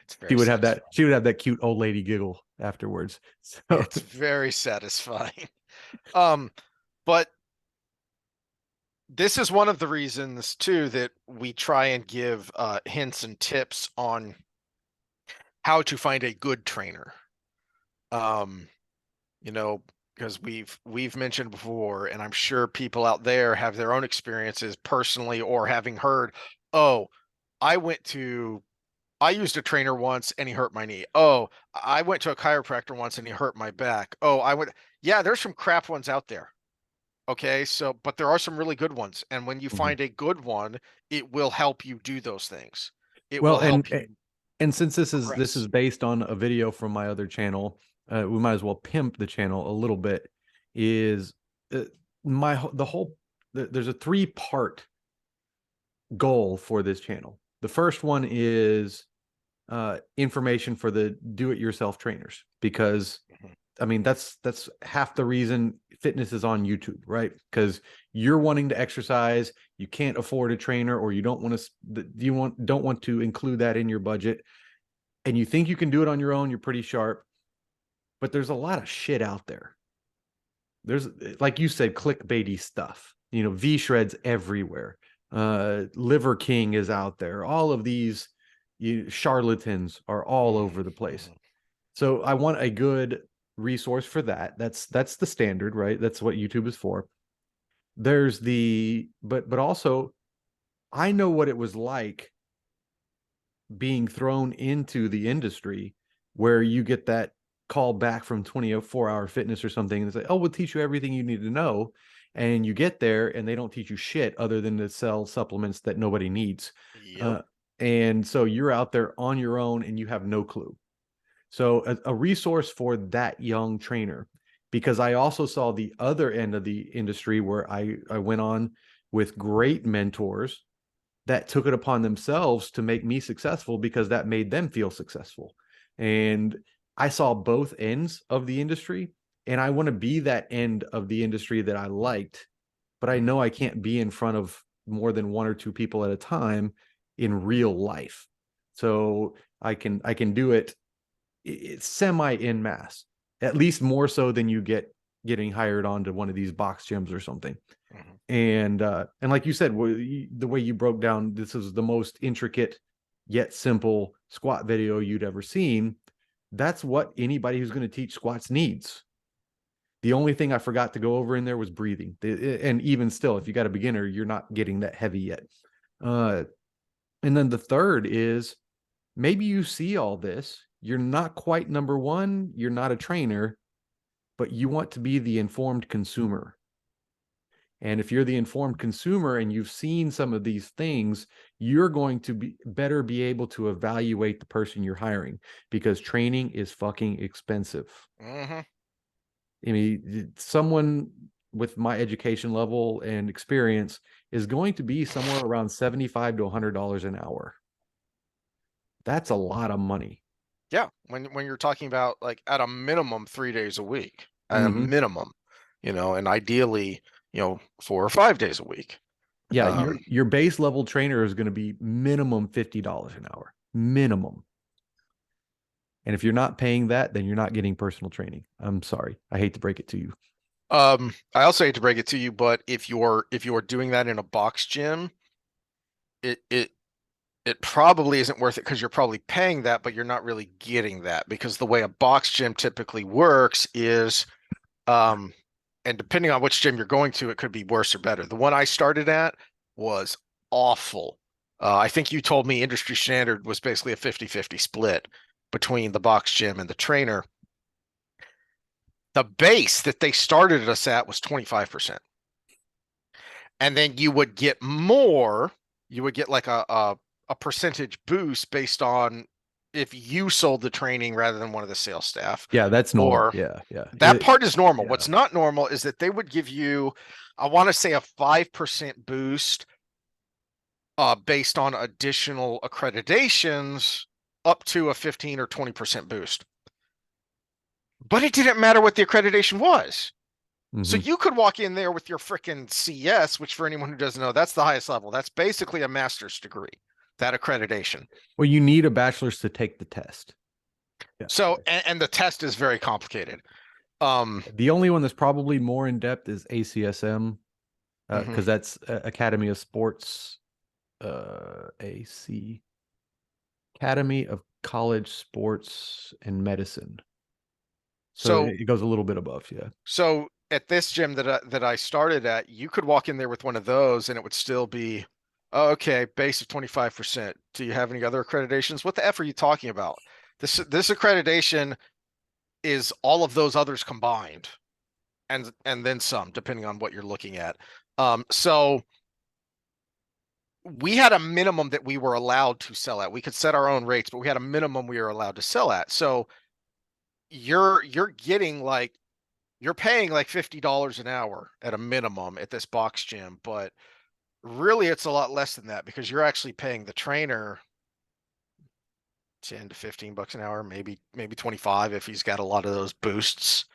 Speaker 1: It's
Speaker 2: She
Speaker 1: very
Speaker 2: would have that.
Speaker 1: satisfying.
Speaker 2: She would have that cute old lady giggle afterwards. So
Speaker 1: It's very satisfying. Um, but this is one of the reasons too that we try and give hints and tips on how to find a good trainer. Um, you know, because we've mentioned before, and I'm sure people out there have their own experiences personally or having heard, oh, I used a trainer once and he hurt my knee. Oh, I went to a chiropractor once and he hurt my back. Oh, yeah, there's some crap ones out there. Okay, so but there are some really good ones, and when you
Speaker 2: Mhm.
Speaker 1: find a good one, it will help you do those things. It
Speaker 2: Well,
Speaker 1: will help you
Speaker 2: and since this is
Speaker 1: progress.
Speaker 2: based on a video from my other channel, we might as well pimp the channel a little bit. Is uh, there's a 3-part goal for this channel. The first one is information for the do-it-yourself trainers, because
Speaker 1: Mhm.
Speaker 2: I mean that's half the reason fitness is on YouTube, right? Because you're wanting to exercise, you can't afford a trainer, or you don't want to don't want to include that in your budget, and you think you can do it on your own. You're pretty sharp, but there's a lot of shit out there. There's, like you said, clickbaity stuff. You know, V Shred's everywhere. Liver King is out there. All of these charlatans are all over the place.
Speaker 1: Mhm.
Speaker 2: So I want a good resource for that. That's the standard, right? That's what YouTube is for. There's the but also I know what it was like being thrown into the industry, where you get that call back from 24-hour fitness or something and say, oh, we'll teach you everything you need to know. And you get there and they don't teach you shit other than to sell supplements that nobody needs.
Speaker 1: Yep.
Speaker 2: Uh, and so you're out there on your own and you have no clue. So a resource for that young trainer, because I also saw the other end of the industry where I went on with great mentors that took it upon themselves to make me successful because that made them feel successful. And I saw both ends of the industry, and I want to be that end of the industry that I liked, but I know I can't be in front of more than 1 or 2 people at a time in real life. So I can do it, it's semi in mass, at least more so than you getting hired onto one of these box gyms or something.
Speaker 1: Mhm.
Speaker 2: And like you said, the way you broke down, this is the most intricate yet simple squat video you'd ever seen. That's what anybody who's going to teach squats needs. The only thing I forgot to go over in there was breathing. And even still, if you got a beginner, you're not getting that heavy yet. And then the third is, maybe you see all this, you're not quite number one, you're not a trainer, but you want to be the informed consumer. And if you're the informed consumer and you've seen some of these things, you're going to be able to evaluate the person you're hiring, because training is fucking expensive.
Speaker 1: Mhm.
Speaker 2: I mean, someone with my education level and experience is going to be somewhere around $75 to $100 an hour. That's a lot of money.
Speaker 1: Yeah, when you're talking about like at a minimum 3 days a week, at a
Speaker 2: Mhm.
Speaker 1: minimum, and ideally, 4 or 5 days a week.
Speaker 2: Yeah,
Speaker 1: Um,
Speaker 2: your base level trainer is going to be minimum $50 an hour. Minimum. And if you're not paying that, then you're not getting personal training. I'm sorry. I hate to break it to you.
Speaker 1: I also hate to break it to you, but if you're doing that in a box gym, it it it probably isn't worth it because you're probably paying that, but you're not really getting that because the way a box gym typically works is, um, and depending on which gym you're going to, it could be worse or better. The one I started at was awful. I think you told me industry standard was basically a 50-50 split between the box gym and the trainer. The base that they started us at was 25%. And then you would get more, you would get like a percentage boost based on if you sold the training rather than one of the sales staff.
Speaker 2: Yeah, that's normal.
Speaker 1: Or
Speaker 2: Yeah, yeah.
Speaker 1: that part is normal.
Speaker 2: Yeah.
Speaker 1: What's not normal is that they would give you, I want to say, a 5% boost based on additional accreditations, up to a 15 or 20% boost. But it didn't matter what the accreditation was. So
Speaker 2: Mhm.
Speaker 1: you could walk in there with your freaking CS, which for anyone who doesn't know, that's the highest level. That's basically a master's degree, that accreditation.
Speaker 2: Well, you need a bachelor's to take the test. Yeah.
Speaker 1: So, and the test is very complicated.
Speaker 2: The only one that's probably more in depth is ACSM,
Speaker 1: Mhm.
Speaker 2: because that's Academy of Sports, AC, Academy of College Sports and Medicine. So
Speaker 1: So
Speaker 2: it goes a little bit above. Yeah.
Speaker 1: So at this gym that I started at, you could walk in there with one of those and it would still be, oh, okay, base of 25%. Do you have any other accreditations? What the F are you talking about? This accreditation is all of those others combined and then some, depending on what you're looking at. So we had a minimum that we were allowed to sell at. We could set our own rates, but we had a minimum we were allowed to sell at. So you're getting like you're paying like $50 an hour at a minimum at this box gym, but really it's a lot less than that because you're actually paying the trainer 10 to 15 bucks an hour, maybe 25 if he's got a lot of those boosts.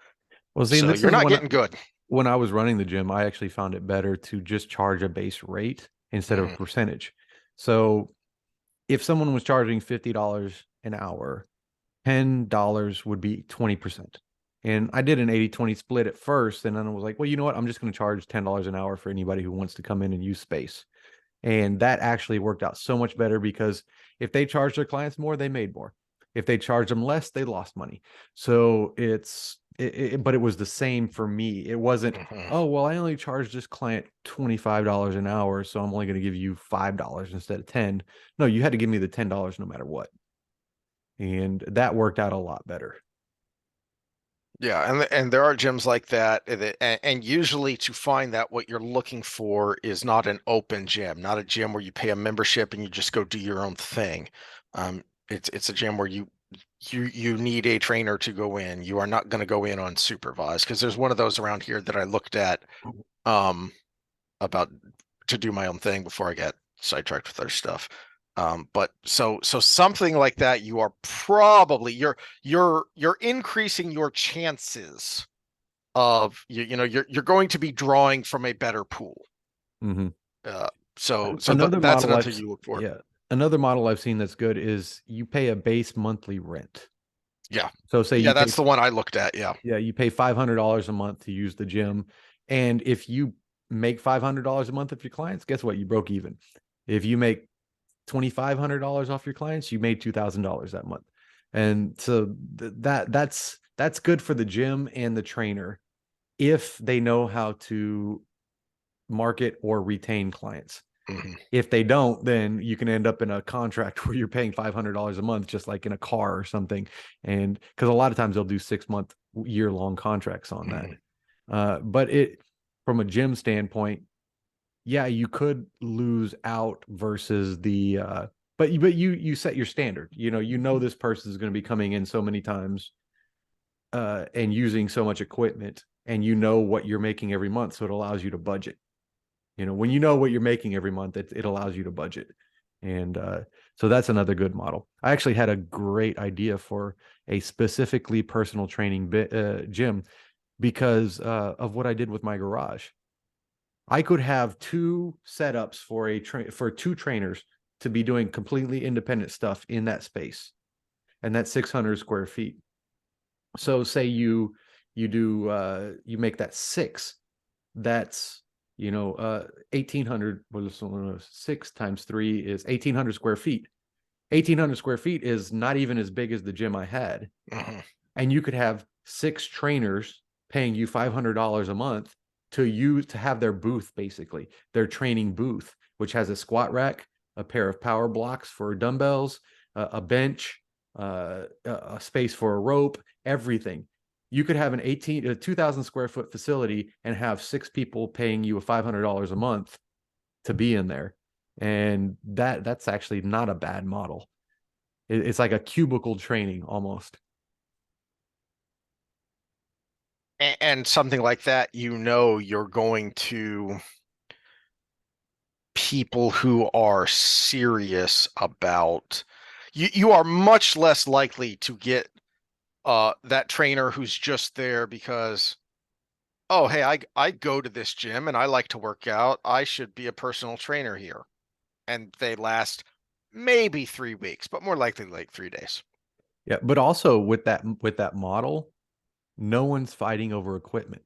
Speaker 2: Well, see,
Speaker 1: So
Speaker 2: this
Speaker 1: you're
Speaker 2: is
Speaker 1: not getting good.
Speaker 2: when I was running the gym, I actually found it better to just charge a base rate instead of
Speaker 1: Mhm.
Speaker 2: percentage. So if someone was charging $50 an hour, $10 would be 20%. And I did an 80-20 split at first. And then I was like, well, you know what? I'm just going to charge $10 an hour for anybody who wants to come in and use space. And that actually worked out so much better because if they charged their clients more, they made more. If they charged them less, they lost money. So but it was the same for me. It wasn't,
Speaker 1: Mhm.
Speaker 2: oh, well, I only charged this client $25 an hour, so I'm only going to give you $5 instead of 10. No, you had to give me the $10 no matter what. And that worked out a lot better.
Speaker 1: Yeah, and there are gyms like that, and usually to find that what you're looking for is not an open gym, not a gym where you pay a membership and you just go do your own thing. It's a gym where you need a trainer to go in. You are not going to go in unsupervised because there's one of those around here that I looked at um about to do my own thing before I got sidetracked with other stuff. But so something like that, you are probably you're increasing your chances of you're going to be drawing from a better pool.
Speaker 2: Mm-hmm.
Speaker 1: That's another thing you look for.
Speaker 2: Yeah, another model I've seen that's good is you pay a base monthly rent.
Speaker 1: Yeah.
Speaker 2: So say
Speaker 1: Yeah,
Speaker 2: you
Speaker 1: that's
Speaker 2: pay,
Speaker 1: the one I looked at. Yeah.
Speaker 2: yeah, you pay $500 a month to use the gym, and if you make $500 a month of your clients, guess what? You broke even. If you make $2,500 off your clients, you made $2,000 that month, and so that's good for the gym and the trainer if they know how to market or retain clients.
Speaker 1: Mhm.
Speaker 2: If they don't, then you can end up in a contract where you're paying $500 a month, just like in a car or something. And because a lot of times they'll do 6-month, year-long contracts on that. But from a gym standpoint, yeah, you could lose out versus the but you set your standard. You know this person is going to be coming in so many times and using so much equipment, and you know what you're making every month, so it allows you to budget. When you know what you're making every month, it allows you to budget. And so that's another good model. I actually had a great idea for a specifically personal training gym because of what I did with my garage. I could have 2 setups for 2 trainers to be doing completely independent stuff in that space, and that's 600 square feet. So say you make that 6, that's 1,800, well, 6 times 3 is 1,800 square feet. 1,800 square feet is not even as big as the gym I had.
Speaker 1: Mhm.
Speaker 2: And you could have 6 trainers paying you $500 a month to have their booth, basically their training booth, which has a squat rack, a pair of power blocks for dumbbells, a bench, a space for a rope, everything. You could have a 2,000 square foot facility and have 6 people paying you $500 a month to be in there. And that's actually not a bad model. It's like a cubicle training almost.
Speaker 1: And something like that, you're going to people who are serious about you are much less likely to get that trainer who's just there because, oh, hey, I go to this gym and I like to work out, I should be a personal trainer here, and they last maybe 3 weeks, but more likely like 3 days.
Speaker 2: Yeah, but also with that model, no one's fighting over equipment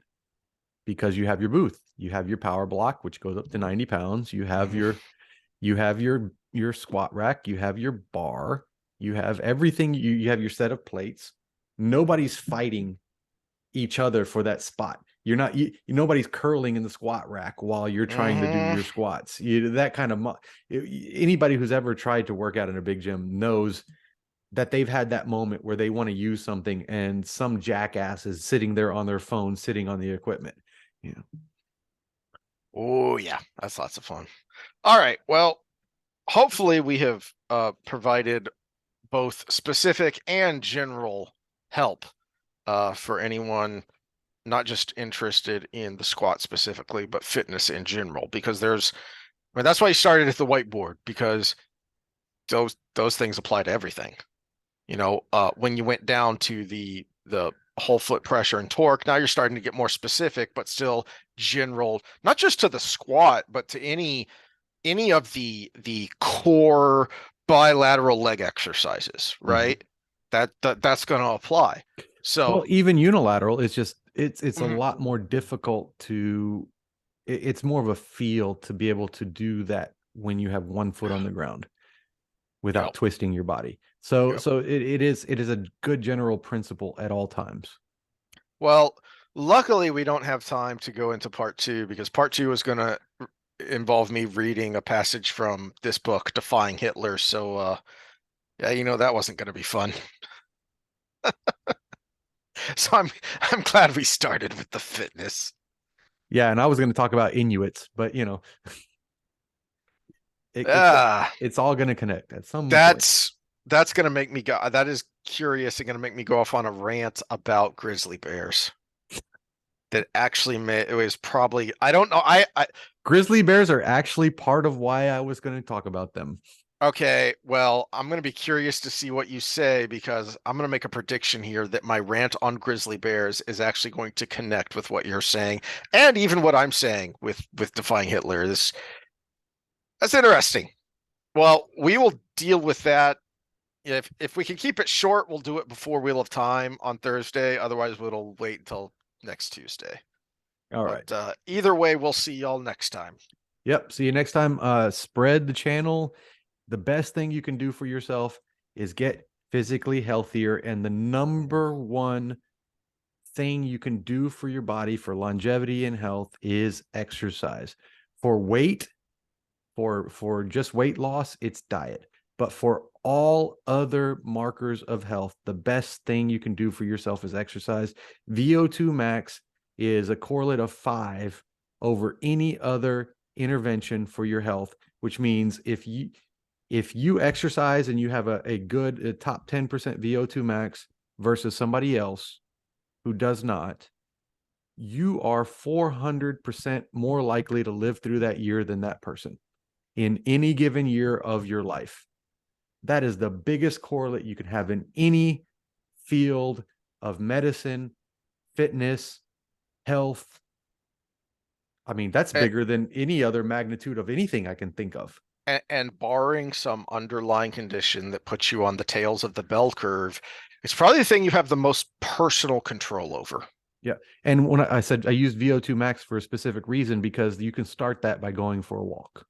Speaker 2: because you have your booth, you have your power block, which goes up to 90 pounds. You have your squat rack, you have your bar, you have everything. You have your set of plates. Nobody's fighting each other for that spot. You're not, nobody's curling in the squat rack while you're trying to do your squats. That kind of, anybody who's ever tried to work out in a big gym knows that they've had that moment where they want to use something and some jackass is sitting there on their phone, sitting on the equipment.
Speaker 1: Oh yeah, that's lots of fun. All right. Well, hopefully we have provided both specific and general help for anyone not just interested in the squat specifically, but fitness in general, because that's why you started at the whiteboard, because those things apply to everything. When you went down to the whole foot pressure and torque, now you're starting to get more specific, but still general, not just to the squat, but to any of the core bilateral leg exercises, right? That's going to apply. So
Speaker 2: well, even unilateral is just, it's a lot more difficult to, it's more of a feel to be able to do that when you have one foot on the ground without twisting your body. So it is a good general principle at all times.
Speaker 1: Well, luckily we don't have time to go into part 2, because part 2 is going to involve me reading a passage from this book, Defying Hitler. So yeah, that wasn't going to be fun. So I'm glad we started with the fitness.
Speaker 2: Yeah, and I was going to talk about Inuits, but it's all going to connect at some point.
Speaker 1: That's going to make me go. That is curious and going to make me go off on a rant about grizzly bears. That actually it was probably, I don't know. I
Speaker 2: grizzly bears are actually part of why I was going to talk about them.
Speaker 1: Okay, well, I'm going to be curious to see what you say, because I'm going to make a prediction here that my rant on grizzly bears is actually going to connect with what you're saying, and even what I'm saying with Defying Hitler. That's interesting. Well, we will deal with that. If we can keep it short, we'll do it before Wheel of Time on Thursday. Otherwise, we'll wait until next Tuesday.
Speaker 2: All right.
Speaker 1: Either way, we'll see y'all next time.
Speaker 2: Yep. See you next time. Spread the channel. The best thing you can do for yourself is get physically healthier. And the number one thing you can do for your body for longevity and health is exercise. For weight, for just weight loss, it's diet. But for all other markers of health, the best thing you can do for yourself is exercise. VO2 max is a correlate of 5 over any other intervention for your health, which means if you exercise and you have a good top 10% VO2 max versus somebody else who does not, you are 400% more likely to live through that year than that person in any given year of your life. That is the biggest correlate you can have in any field of medicine, fitness, health. I mean, that's bigger than any other magnitude of anything I can think of.
Speaker 1: And barring some underlying condition that puts you on the tails of the bell curve, it's probably the thing you have the most personal control over.
Speaker 2: Yeah. And when I said I used VO2 max for a specific reason, because you can start that by going for a walk.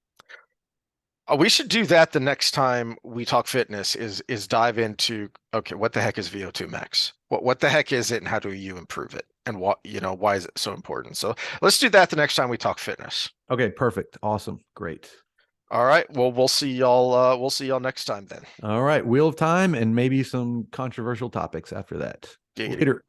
Speaker 1: We should do that the next time we talk fitness, is dive into, okay, what the heck is VO2 max? What the heck is it, and how do you improve it? And why is it so important? So let's do that the next time we talk fitness.
Speaker 2: Okay, perfect. Awesome. Great.
Speaker 1: All right. Well, we'll see y'all next time then.
Speaker 2: All right. Wheel of Time and maybe some controversial topics after that.
Speaker 1: Giggity.
Speaker 2: Later.